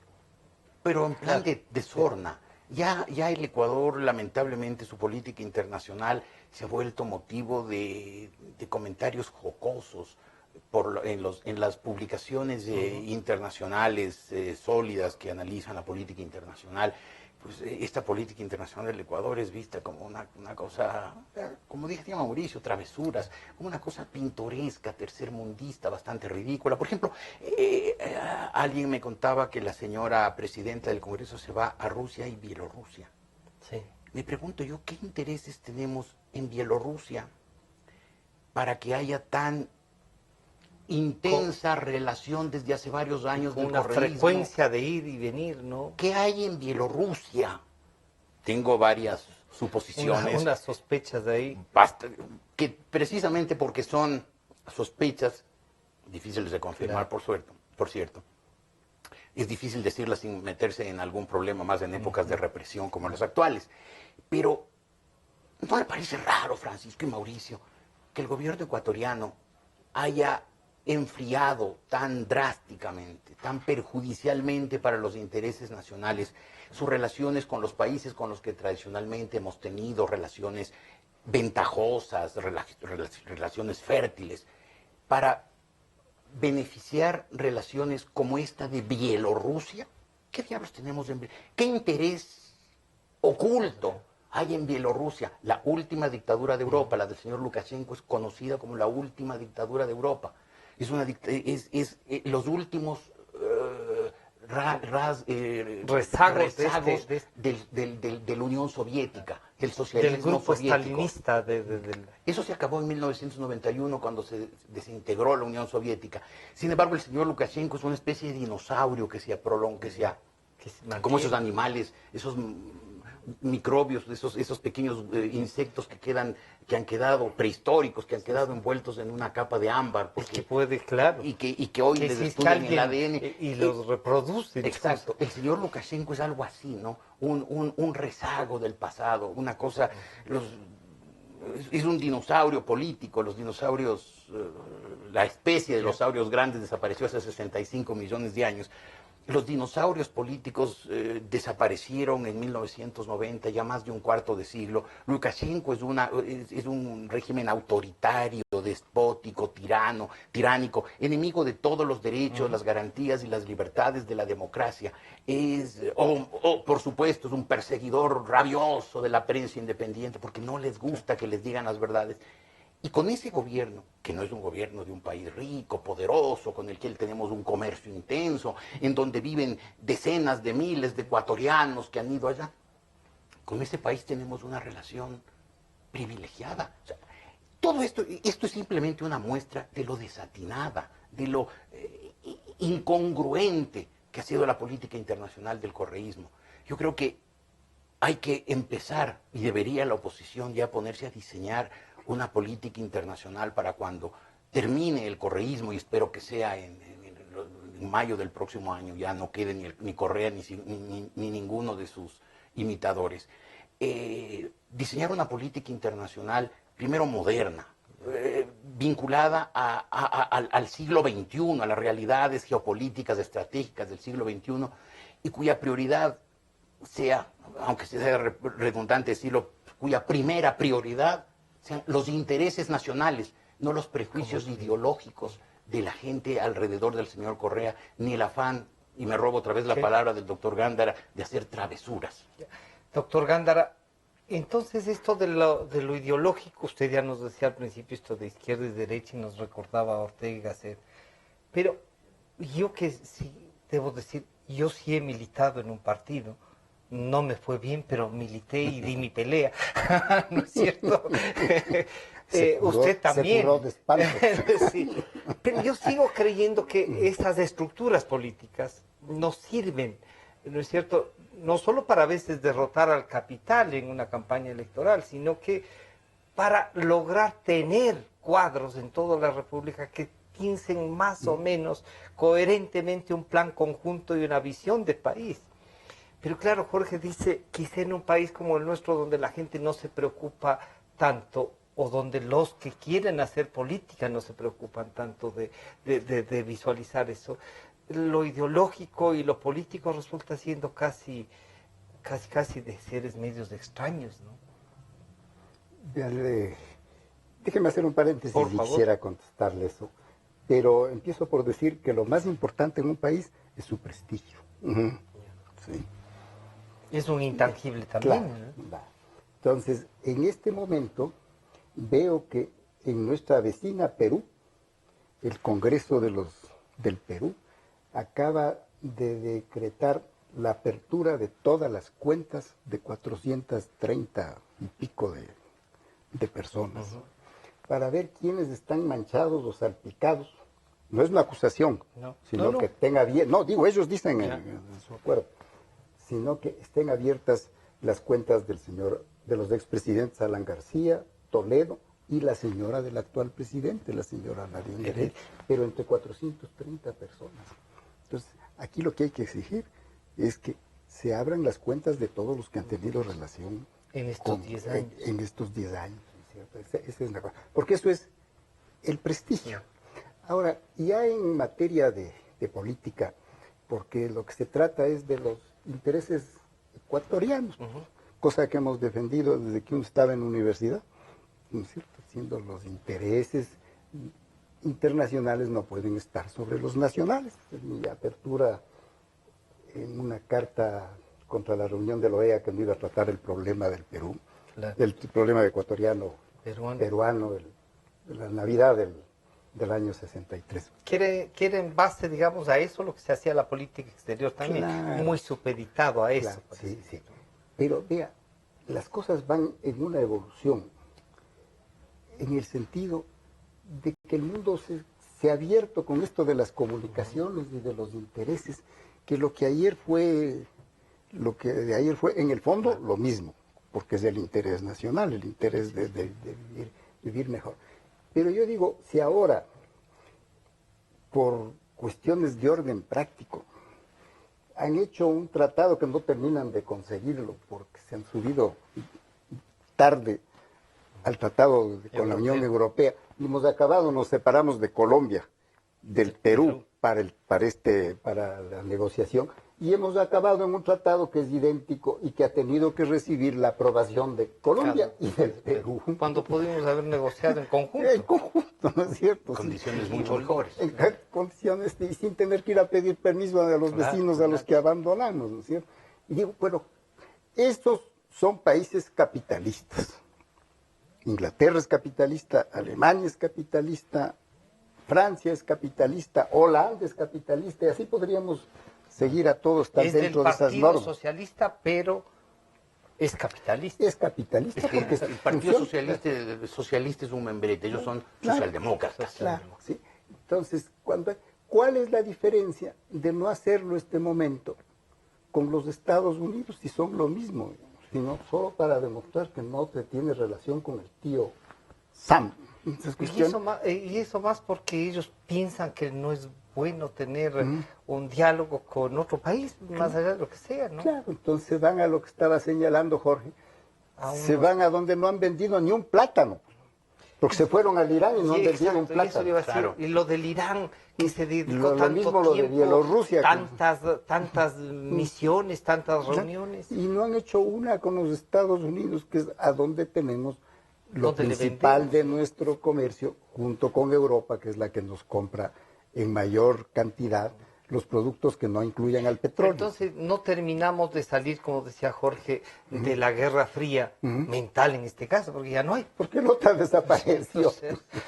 en plan de sorna. Ya el Ecuador, lamentablemente, su política internacional se ha vuelto motivo de comentarios jocosos en las publicaciones internacionales sólidas que analizan la política internacional. Pues esta política internacional del Ecuador es vista como una cosa, como dije Mauricio, travesuras, como una cosa pintoresca, tercermundista, bastante ridícula. Por ejemplo, alguien me contaba que la señora presidenta del Congreso se va a Rusia y Bielorrusia. Sí. Me pregunto yo, ¿qué intereses tenemos en Bielorrusia para que haya tan intensa relación desde hace varios años del una correísmo? Frecuencia de ir y venir, ¿no? ¿Qué hay en Bielorrusia? Tengo varias suposiciones. Unas sospechas de ahí. Que precisamente porque son sospechas difíciles de confirmar, claro. Por cierto. Es difícil decirlas sin meterse en algún problema más en épocas de represión como las actuales. Pero ¿no le parece raro, Francisco y Mauricio, que el gobierno ecuatoriano haya enfriado tan drásticamente, tan perjudicialmente para los intereses nacionales sus relaciones con los países con los que tradicionalmente hemos tenido relaciones ventajosas, relaciones fértiles, para beneficiar relaciones como esta de Bielorrusia? ¿Qué diablos tenemos en Bielorrusia? ¿Qué interés oculto hay en Bielorrusia? La última dictadura de Europa, la del señor Lukashenko, es conocida como la última dictadura de Europa. Es los últimos rezagos de la Unión Soviética, del socialismo del grupo soviético. Stalinista. Eso se acabó en 1991 cuando se desintegró la Unión Soviética. Sin embargo, el señor Lukashenko es una especie de dinosaurio que se prolonga, como esos animales, esos microbios, esos pequeños insectos que han quedado prehistóricos, que han quedado envueltos en una capa de ámbar. Porque, que puede, claro. Y que hoy les estudian el ADN. Y los reproducen. Exacto. El señor Lukashenko es algo así, ¿no? Un rezago del pasado, una cosa... es un dinosaurio político. Los dinosaurios, la especie de dinosaurios grandes desapareció hace 65 millones de años. Los dinosaurios políticos desaparecieron en 1990, ya más de un cuarto de siglo. Lukashenko es un régimen autoritario, despótico, tiránico, enemigo de todos los derechos, las garantías y las libertades de la democracia. Por supuesto, es un perseguidor rabioso de la prensa independiente, porque no les gusta que les digan las verdades. Y con ese gobierno, que no es un gobierno de un país rico, poderoso, con el que tenemos un comercio intenso, en donde viven decenas de miles de ecuatorianos que han ido allá, con ese país tenemos una relación privilegiada. O sea, todo esto es simplemente una muestra de lo desatinada, de lo incongruente que ha sido la política internacional del correísmo. Yo creo que hay que empezar, y debería la oposición ya ponerse a diseñar una política internacional para cuando termine el correísmo, y espero que sea en mayo del próximo año, ya no quede ni Correa ni ninguno de sus imitadores. Diseñar una política internacional, primero moderna, vinculada al siglo XXI, a las realidades geopolíticas, estratégicas del siglo XXI, y cuya prioridad sea, aunque sea redundante decirlo, cuya primera prioridad sean los intereses nacionales, no los prejuicios ideológicos de la gente alrededor del señor Correa, ni el afán, y me robo otra vez la palabra del doctor Gándara, de hacer travesuras. Doctor Gándara, entonces esto de lo ideológico, usted ya nos decía al principio esto de izquierda y derecha y nos recordaba a Ortega y Gasset, pero yo que sí, debo decir, yo sí he militado en un partido no me fue bien, pero milité y di mi pelea. ¿No es cierto? Usted también. Se curó de espanto. Sí. Pero yo sigo creyendo que estas estructuras políticas nos sirven, ¿no es cierto? No solo para a veces derrotar al capital en una campaña electoral, sino que para lograr tener cuadros en toda la República que piensen más o menos coherentemente un plan conjunto y una visión de país. Pero claro, Jorge dice, quizá en un país como el nuestro, donde la gente no se preocupa tanto, o donde los que quieren hacer política no se preocupan tanto de visualizar eso, lo ideológico y lo político resulta siendo casi de seres medios extraños, ¿no? Déjeme hacer un paréntesis Por si favor. quisiera contestarle eso. Pero empiezo por decir que lo más importante en un país es su prestigio. Sí. Es un intangible también. Claro, ¿no? va. Entonces, en este momento veo que en nuestra vecina Perú, el Congreso del Perú acaba de decretar la apertura de todas las cuentas de 430 y pico de personas, para ver quiénes están manchados o salpicados. No es una acusación, sino que tenga bien, no, digo, ellos dicen en su acuerdo, sino que estén abiertas las cuentas de los expresidentes Alan García, Toledo y la señora del actual presidente, la señora Nadine Heredia, pero entre 430 personas. Entonces, aquí lo que hay que exigir es que se abran las cuentas de todos los que han tenido relación en estos 10 años. En estos 10 años, ¿cierto? Esa es la cosa. Porque eso es el prestigio. Ahora, ya en materia de política, porque lo que se trata es de los intereses ecuatorianos, cosa que hemos defendido desde que uno estaba en la universidad, ¿no es cierto? Siendo los intereses internacionales no pueden estar sobre los nacionales. Es mi apertura en una carta contra la reunión de la OEA que me iba a tratar el problema del Perú, el problema ecuatoriano, peruano, de la Navidad del año 63. Quiere en base, digamos, a eso lo que se hacía la política exterior también, muy supeditado a eso. Sí, sí. Pero vea, las cosas van en una evolución, en el sentido de que el mundo se ha abierto con esto de las comunicaciones y de los intereses, que lo que ayer fue en el fondo lo mismo, porque es el interés nacional, el interés de vivir mejor. Pero yo digo, si ahora, por cuestiones de orden práctico, han hecho un tratado que no terminan de conseguirlo, porque se han subido tarde al tratado con la Unión Europea, y hemos acabado, nos separamos de Colombia, del Perú, para la negociación, y hemos acabado en un tratado que es idéntico y que ha tenido que recibir la aprobación de Colombia y del Perú. Cuando pudimos haber negociado en conjunto. En conjunto, ¿no es cierto? Condiciones mucho mejores. En condiciones y sin tener que ir a pedir permiso a los vecinos a los que abandonamos, ¿no es cierto? Y digo, bueno, estos son países capitalistas. Inglaterra es capitalista, Alemania es capitalista, Francia es capitalista, Holanda es capitalista, y así podríamos seguir a todos, estar dentro de esas normas. Es del Partido Socialista, pero es capitalista. Es capitalista porque el Partido Socialista es un membrete, ellos son socialdemócratas. Claro, sí. Entonces, ¿cuál es la diferencia de no hacerlo este momento con los Estados Unidos si son lo mismo? Sino solo para demostrar que no te tiene relación con el tío Sam. Y eso más porque ellos piensan que no es bueno tener un diálogo con otro país, más allá de lo que sea, ¿no? Claro, entonces van a lo que estaba señalando Jorge, se van a donde no han vendido ni un plátano, porque se fueron al Irán y no han vendido un plátano. Y lo del Irán, que se dedicó tanto mismo lo tiempo, de Bielorrusia, tantas misiones, tantas reuniones. Y no han hecho una con los Estados Unidos, que es a donde tenemos lo principal de nuestro comercio, junto con Europa, que es la que nos compra en mayor cantidad los productos que no incluyan al petróleo. Entonces no terminamos de salir, como decía Jorge, de la Guerra Fría mental en este caso, porque ya no hay. ¿Por qué no tal desapareció?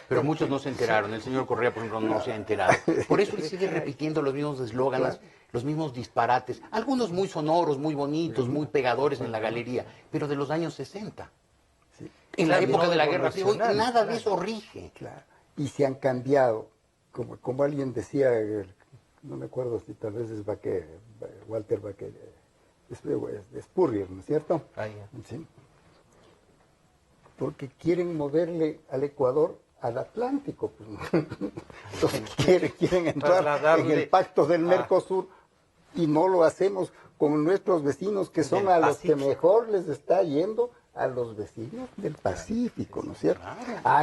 Pero muchos no se enteraron. El señor Correa, por ejemplo, no se ha enterado. Por eso él sigue repitiendo los mismos eslóganes, los mismos disparates, algunos muy sonoros, muy bonitos, muy pegadores en la galería, pero de los años 60. Sí. En la época de la Guerra Fría, hoy revolucionario, nada de eso rige. Claro. Y se han cambiado, como alguien decía, no me acuerdo si tal vez es Walter Spurrier, ¿no es cierto? Sí. Porque quieren moverle al Ecuador al Atlántico. Pues. Entonces quieren entrar en el pacto del Mercosur y no lo hacemos con nuestros vecinos, que son a los que mejor les está yendo, a los vecinos del Pacífico, ¿no es cierto?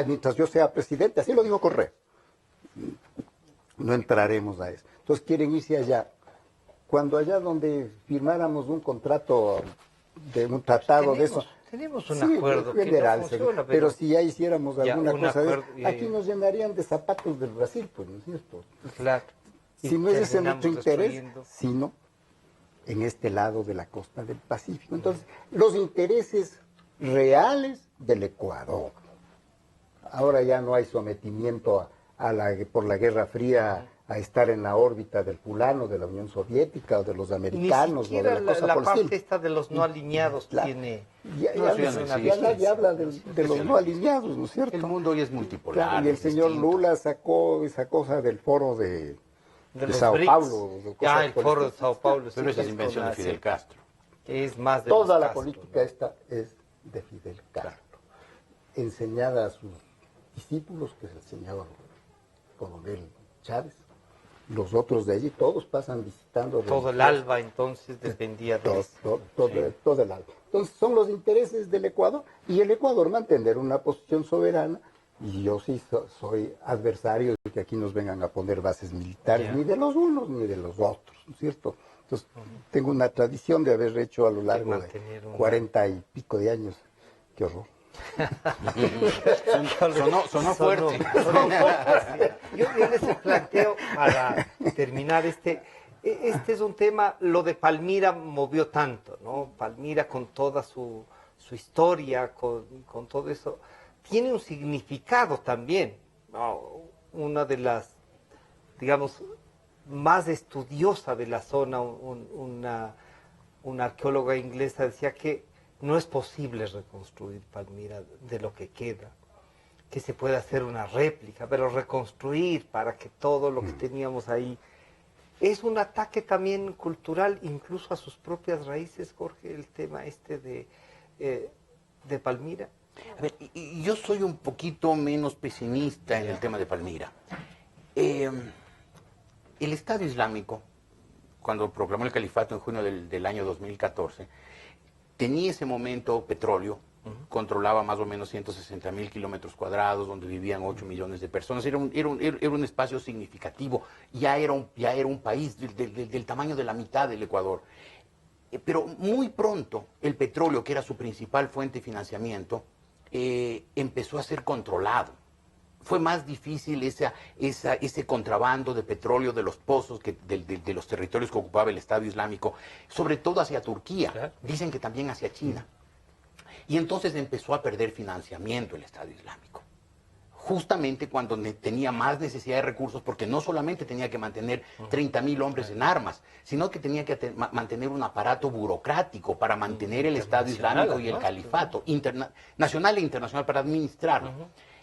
Mientras yo sea presidente, así lo dijo Correa. No entraremos a eso. Entonces quieren irse allá. Cuando allá donde firmáramos un contrato, un tratado de eso. Tenemos un acuerdo federal, que no funciona, pero si ya hiciéramos alguna cosa de eso, acuerdo, aquí nos llenarían de zapatos del Brasil, pues, ¿no es cierto? Claro. Si no es ese nuestro interés, destruyendo. sino en este lado de la costa del Pacífico. Entonces, los intereses reales del Ecuador. Ahora ya no hay sometimiento por la Guerra Fría a estar en la órbita del fulano, de la Unión Soviética o de los americanos. Ni siquiera o de la cosa la por el parte estilo. esta de los no alineados tiene... Ya nadie habla de los no alineados, ¿no es cierto? El mundo hoy es multipolar. Claro, y el señor Lula sacó esa cosa del foro de Sao BRICS. Paulo. El foro de Sao Paulo. Pero esa es invención de Fidel Castro. Es más de Toda la Castro, política esta es de Fidel Castro. Enseñada a sus discípulos, que es el señor coronel Chávez. Los otros de allí, todos pasan visitando. Todo el ALBA entonces dependía de eso. Todo el ALBA. Entonces son los intereses del Ecuador y el Ecuador mantener una posición soberana. Y yo sí soy adversario de que aquí nos vengan a poner bases militares, ni de los unos ni de los otros, ¿no es cierto? Entonces tengo una tradición de haber hecho a lo largo de 40 y pico de años. Qué horror. Sonó fuerte. Yo les planteo para terminar este es un tema, lo de Palmira movió tanto, ¿no? Palmira con toda su historia, con todo eso, tiene un significado también, ¿no? Una de las, digamos, más estudiosa de la zona, una arqueóloga inglesa decía que no es posible reconstruir Palmira de lo que queda, que se puede hacer una réplica, pero reconstruir para que todo lo que teníamos ahí es un ataque también cultural, incluso a sus propias raíces, Jorge, el tema de Palmira. A ver, yo soy un poquito menos pesimista en el tema de Palmira. El Estado Islámico, cuando proclamó el califato en junio del año 2014, tenía ese momento petróleo, controlaba más o menos 160.000 kilómetros cuadrados, donde vivían 8 millones de personas. Era un espacio significativo, ya era un país del tamaño de la mitad del Ecuador. Pero muy pronto el petróleo, que era su principal fuente de financiamiento, empezó a ser controlado. Fue más difícil ese contrabando de petróleo de los pozos, de los territorios que ocupaba el Estado Islámico, sobre todo hacia Turquía, claro. Dicen que también hacia China. Y entonces empezó a perder financiamiento el Estado Islámico. Justamente cuando tenía más necesidad de recursos, porque no solamente tenía que mantener 30.000 hombres en armas, sino que tenía que mantener un aparato burocrático para mantener el Estado Islámico y el califato, nacional e internacional, para administrarlo.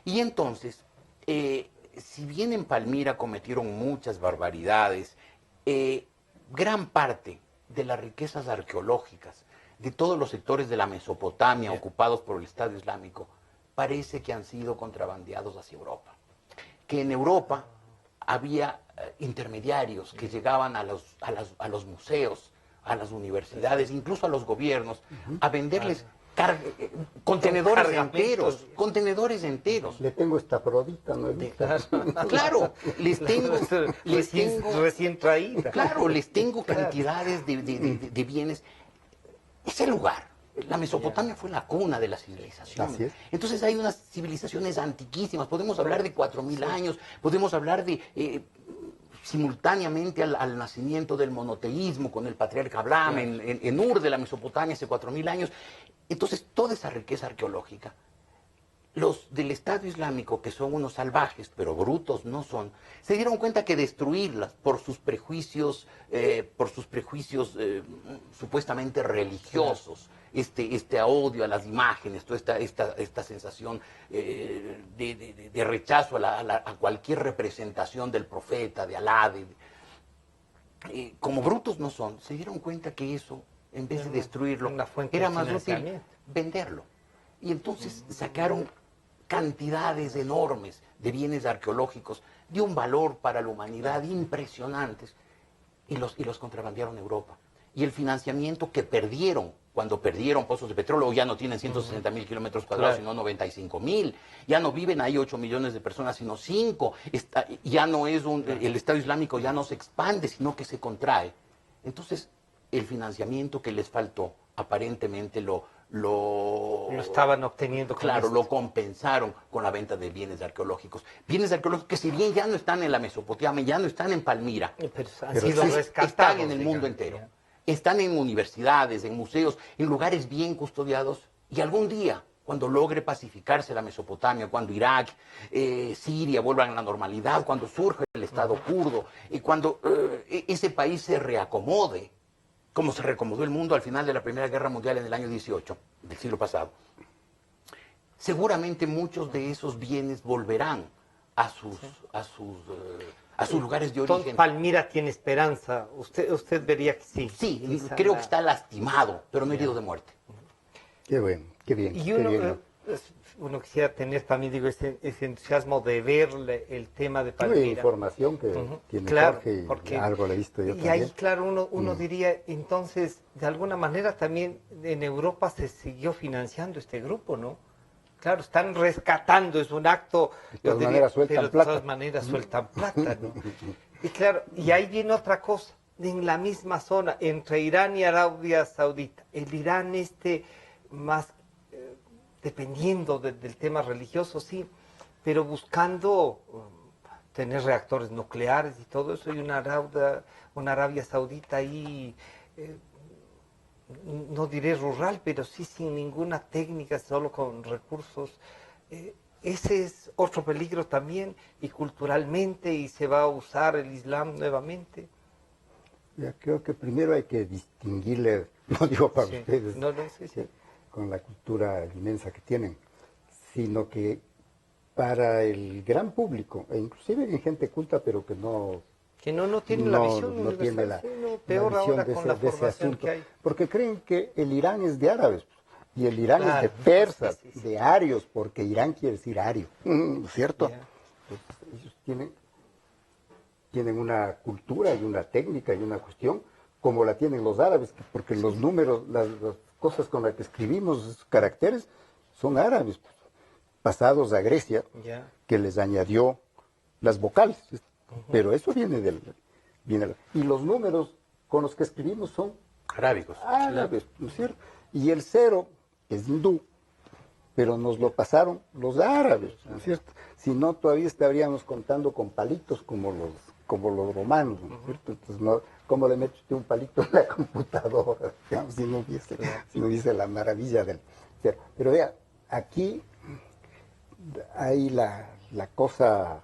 Y entonces, si bien en Palmira cometieron muchas barbaridades, gran parte de las riquezas arqueológicas de todos los sectores de la Mesopotamia ocupados por el Estado Islámico parece que han sido contrabandeados hacia Europa. Que en Europa había intermediarios que llegaban a los museos, a las universidades, incluso a los gobiernos, a venderles contenedores enteros. Le tengo esta prodita, ¿no? Claro, les tengo recién traída. Claro, les tengo cantidades de bienes. Ese lugar, la Mesopotamia fue la cuna de la civilización. Así es. Entonces hay unas civilizaciones antiquísimas, podemos hablar de 4.000 años, podemos hablar de simultáneamente al nacimiento del monoteísmo con el patriarca Abraham en Ur de la Mesopotamia hace 4000 años. Entonces, toda esa riqueza arqueológica, los del Estado Islámico, que son unos salvajes, pero brutos no son, se dieron cuenta que destruirlas por sus prejuicios supuestamente religiosos, este odio a las imágenes, toda esta sensación de rechazo a cualquier representación del profeta, de Alá, como brutos no son, se dieron cuenta que eso, en vez de destruirlo, era más útil venderlo. Y entonces sacaron cantidades enormes de bienes arqueológicos de un valor para la humanidad impresionantes y los contrabandearon a Europa. Y el financiamiento que perdieron, cuando perdieron pozos de petróleo, ya no tienen 160.000 kilómetros cuadrados, sino 95.000. Ya no viven ahí 8 millones de personas, sino 5. Ya no es el Estado Islámico ya no se expande, sino que se contrae. Entonces, el financiamiento que les faltó, aparentemente lo estaban obteniendo. Claro, lo compensaron con la venta de bienes arqueológicos. Bienes arqueológicos que, si bien ya no están en la Mesopotamia, ya no están en Palmira, pero están en el mundo entero. Están en universidades, en museos, en lugares bien custodiados. Y algún día, cuando logre pacificarse la Mesopotamia, cuando Irak, Siria vuelvan a la normalidad, cuando surja el Estado kurdo, y cuando ese país se reacomode, como se reacomodó el mundo al final de la Primera Guerra Mundial en el año 18 del siglo pasado, seguramente muchos de esos bienes volverán a sus lugares de origen. Entonces, Palmira tiene esperanza. Usted vería que sí. Sí, creo que está lastimado, pero no herido de muerte. Qué bueno, qué bien. Y uno quisiera tener también, digo, ese entusiasmo de ver el tema de Palmira. Hay información que tiene Jorge, porque algo le he visto yo también. Y ahí, claro, uno diría, entonces, de alguna manera también en Europa se siguió financiando este grupo, ¿no? Claro, están rescatando, es un acto, de todas maneras sueltan plata. De todas maneras sueltan plata, ¿no? Y claro, y ahí viene otra cosa, en la misma zona, entre Irán y Arabia Saudita, el Irán más dependiendo del tema religioso, sí, pero buscando tener reactores nucleares y todo eso, y una Arabia Saudita ahí, no diré rural, pero sí sin ninguna técnica, solo con recursos. Ese es otro peligro también, y culturalmente, y se va a usar el Islam nuevamente. Ya creo que primero hay que distinguirle, no digo para ustedes, sí. Con la cultura inmensa que tienen, sino que para el gran público, e inclusive hay gente culta, pero que no tiene la visión, no tiene la peor visión ahora con la formación asunto, que hay. porque creen que el Irán es de árabes, y el Irán es de persas, de arios, porque Irán quiere decir ario, ¿cierto? Entonces, ellos tienen una cultura y una técnica y una cuestión, como la tienen los árabes, porque los números, las cosas con las que escribimos, esos caracteres, son árabes, pasados a Grecia, que les añadió las vocales. Pero eso viene y los números con los que escribimos son arábicos, ¿no es cierto? Y el 0 es hindú, pero nos lo pasaron los árabes, ¿no es cierto? Si no, todavía estaríamos contando con palitos como los romanos, ¿no es cierto? Entonces, ¿cómo le mete usted un palito en la computadora? Digamos, si no hubiese la maravilla del 0. Pero vea, aquí hay la cosa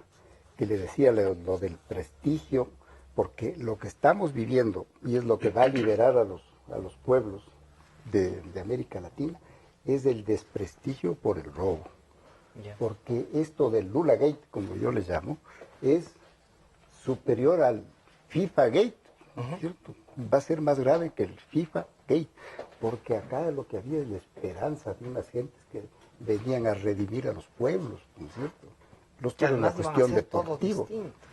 que le decía, lo del prestigio, porque lo que estamos viviendo, y es lo que va a liberar a los pueblos de América Latina, es el desprestigio por el robo. Porque esto del Lula Gate, como yo le llamo, es superior al FIFA Gate, ¿cierto? Va a ser más grave que el FIFA Gate, porque acá lo que había es la esperanza de unas gentes que venían a redimir a los pueblos, ¿no es cierto? Los que era una cuestión deportiva.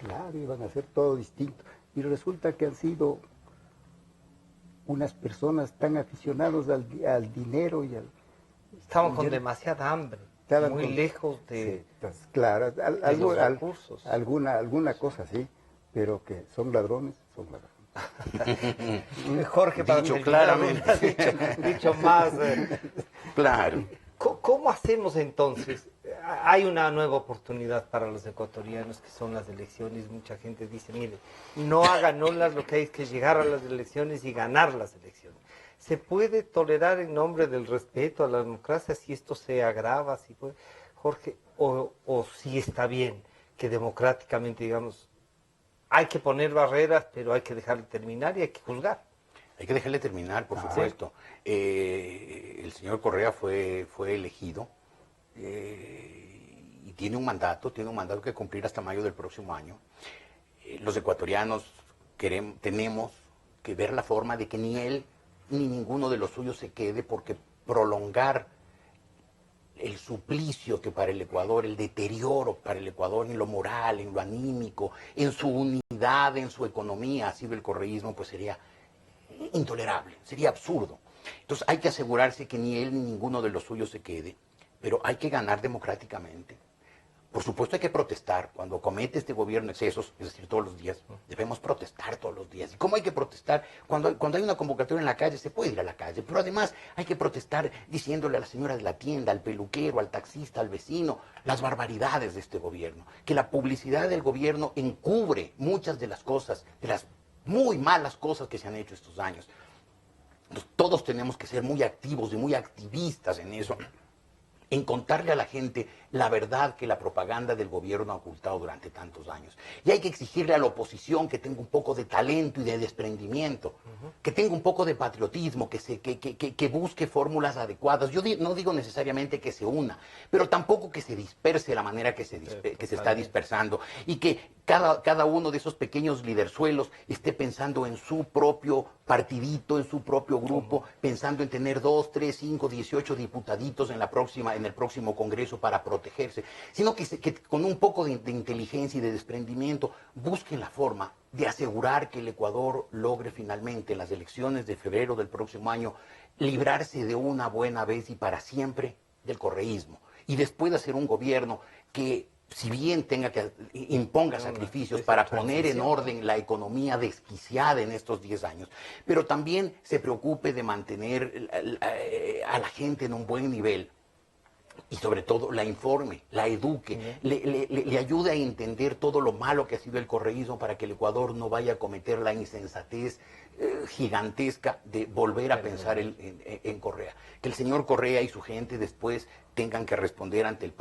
Claro, iban a hacer todo distinto. Y resulta que han sido unas personas tan aficionados al dinero y al... Estaban con demasiada hambre, muy lejos de... Sí, claro, los recursos. Alguna cosa sí, pero que son ladrones. Jorge, para dicho claramente. dicho más... Claro. ¿Cómo hacemos entonces? hay una nueva oportunidad para los ecuatorianos, que son las elecciones. Mucha gente dice, mire, no hagan olas, lo que hay es que llegar a las elecciones y ganar las elecciones. ¿Se puede tolerar en nombre del respeto a la democracia si esto se agrava, si puede, Jorge, o si está bien que democráticamente, digamos, hay que poner barreras, pero hay que dejarle terminar y hay que juzgar? Hay que dejarle terminar, por supuesto. El señor Correa fue elegido y tiene un mandato que cumplir hasta mayo del próximo año. Los ecuatorianos tenemos que ver la forma de que ni él ni ninguno de los suyos se quede, porque prolongar el suplicio que para el Ecuador, el deterioro para el Ecuador en lo moral, en lo anímico, en su unidad, en su economía, ha sido el correísmo, pues sería intolerable, sería absurdo. Entonces hay que asegurarse que ni él ni ninguno de los suyos se quede, pero hay que ganar democráticamente. Por supuesto hay que protestar. Cuando comete este gobierno excesos, es decir, todos los días, debemos protestar todos los días. ¿Y cómo hay que protestar? Cuando hay una convocatoria en la calle, se puede ir a la calle, pero además hay que protestar diciéndole a la señora de la tienda, al peluquero, al taxista, al vecino, las barbaridades de este gobierno. Que la publicidad del gobierno encubre muchas de las cosas, de las muy malas cosas que se han hecho estos años. Entonces, todos tenemos que ser muy activos y muy activistas en eso, en contarle a la gente la verdad que la propaganda del gobierno ha ocultado durante tantos años. Y hay que exigirle a la oposición que tenga un poco de talento y de desprendimiento, que tenga un poco de patriotismo, que busque fórmulas adecuadas. Yo no digo necesariamente que se una, pero tampoco que se disperse de la manera que se está dispersando, y que cada uno de esos pequeños liderzuelos esté pensando en su propio partidito, en su propio grupo, pensando en tener 2, 3, 5, 18 diputaditos en el próximo Congreso para protegerse, sino que con un poco de inteligencia y de desprendimiento busquen la forma de asegurar que el Ecuador logre finalmente en las elecciones de febrero del próximo año librarse de una buena vez y para siempre del correísmo, y después de hacer un gobierno que, si bien imponga sacrificios para poner en orden la economía desquiciada en estos 10 años, pero también se preocupe de mantener a la gente en un buen nivel, y sobre todo la informe, la eduque, le ayude a entender todo lo malo que ha sido el correísmo, para que el Ecuador no vaya a cometer la insensatez gigantesca de volver a pensar en Correa. Que el señor Correa y su gente después tendrán que responder ante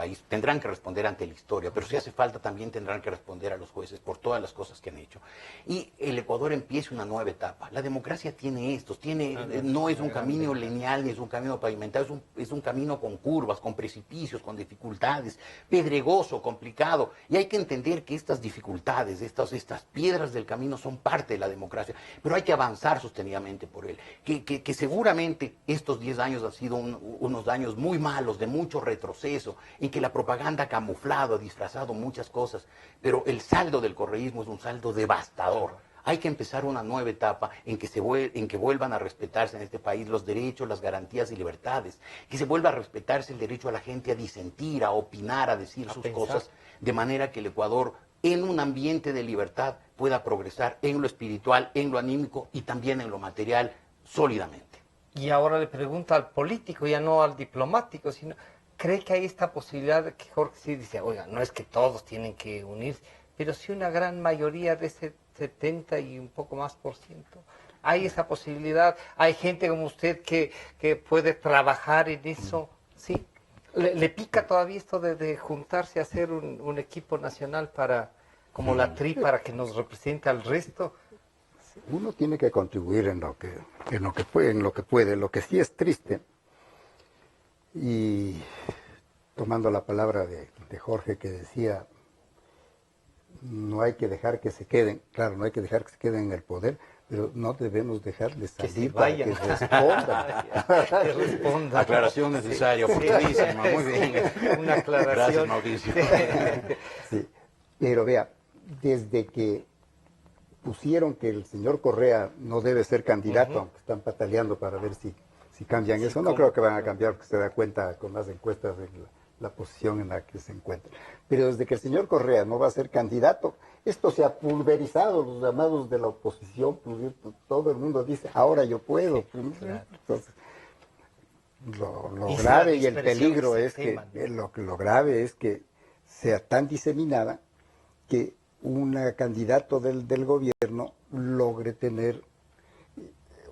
la historia, pero si hace falta también tendrán que responder a los jueces por todas las cosas que han hecho. Y el Ecuador empiece una nueva etapa. La democracia tiene estos, no es un camino lineal ni es un camino pavimentado, es un camino con curvas, con precipicios, con dificultades, pedregoso, complicado, y hay que entender que estas dificultades, estas piedras del camino son parte de la democracia, pero hay que avanzar sostenidamente por él, que seguramente estos 10 años han sido unos años muy malos, de mucho retroceso, en que la propaganda ha camuflado, ha disfrazado muchas cosas, pero el saldo del correísmo es un saldo devastador. Hay que empezar una nueva etapa en que vuelvan a respetarse en este país los derechos, las garantías y libertades, que se vuelva a respetarse el derecho a la gente a disentir, a opinar, a decir sus cosas, de manera que el Ecuador, en un ambiente de libertad, pueda progresar en lo espiritual, en lo anímico y también en lo material sólidamente. Y ahora le pregunto al político, ya no al diplomático, sino, ¿cree que hay esta posibilidad de que Jorge sí dice, oiga, no es que todos tienen que unirse, pero sí una gran mayoría de ese 70 y un poco más %? ¿Hay esa posibilidad? ¿Hay gente como usted que puede trabajar en eso? ¿Sí? ¿Le pica todavía esto de juntarse a hacer un equipo nacional como la TRI, para que nos represente al resto? Uno tiene que contribuir en lo que puede. Lo que sí es triste, y tomando la palabra de Jorge, que decía, no hay que dejar que se queden, claro, no hay que dejar que se queden en el poder, pero no debemos dejarles salir para que respondan. Aclaración necesaria, oportunísima, muy bien. Una aclaración. Gracias, Mauricio. Sí, pero vea, desde que pusieron que el señor Correa no debe ser candidato, aunque están pataleando para ver si cambian eso, no creo que van a cambiar, porque se da cuenta con las encuestas de la posición en la que se encuentra. Pero desde que el señor Correa no va a ser candidato, esto se ha pulverizado, los llamados de la oposición, todo el mundo dice, ahora yo puedo. Entonces, Lo Y si grave la y el dispersión peligro se es que quema, lo grave es que sea tan diseminada que un candidato del gobierno logre tener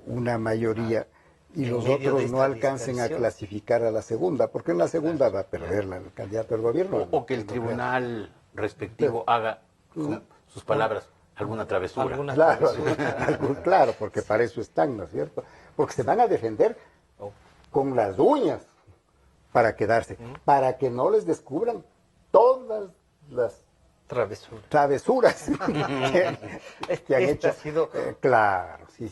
una mayoría y en los medio de otros no esta alcancen a dispersión. clasificar a la segunda, porque en la segunda va a perder el candidato del gobierno. O que el tribunal respectivo haga, con sus palabras, alguna travesura. Alguna Claro, travesura. claro, porque para eso están, ¿no es cierto? Porque se van a defender con las uñas para quedarse, para que no les descubran todas las travesuras que han hecho. Ha sido... Claro, sí.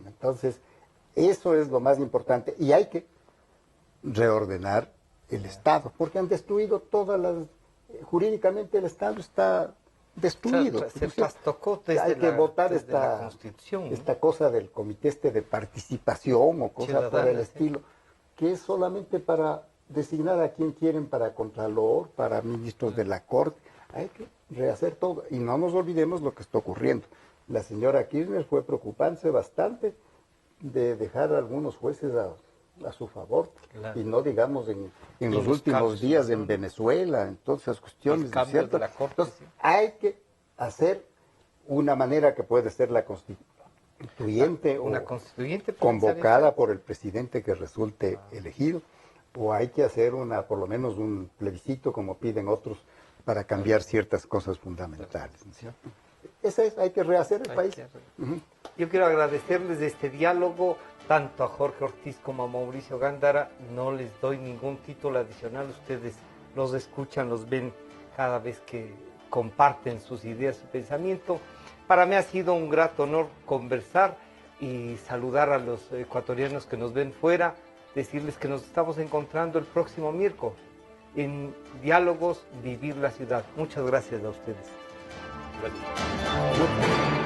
Entonces, eso es lo más importante y hay que reordenar el Estado, porque han destruido todas las... Jurídicamente el Estado está destruido. Se trastocó desde hay que votar la Constitución. esta cosa del comité de participación o cosas por el estilo, que es solamente para designar a quien quieren para contralor, para ministros de la Corte. Hay que rehacer todo. Y no nos olvidemos lo que está ocurriendo. La señora Kirchner fue preocupándose bastante de dejar a algunos jueces a su favor. Claro. Y no digamos en los últimos días en Venezuela, en todas esas cuestiones. ¿No es cierto? De la Corte, entonces, hay que hacer una manera que puede ser la constituyente, una constituyente convocada por el presidente que resulte elegido, o hay que hacer por lo menos un plebiscito como piden otros para cambiar ciertas cosas fundamentales, ¿no es cierto? Esa es, hay que rehacer el país. Yo quiero agradecerles este diálogo tanto a Jorge Ortiz como a Mauricio Gándara. No les doy ningún título adicional, ustedes los escuchan, los ven cada vez que comparten sus ideas, su pensamiento. Para mí ha sido un grato honor conversar y saludar a los ecuatorianos que nos ven fuera, decirles que nos estamos encontrando el próximo miércoles en Diálogos Vivir la Ciudad. Muchas gracias a ustedes. Gracias.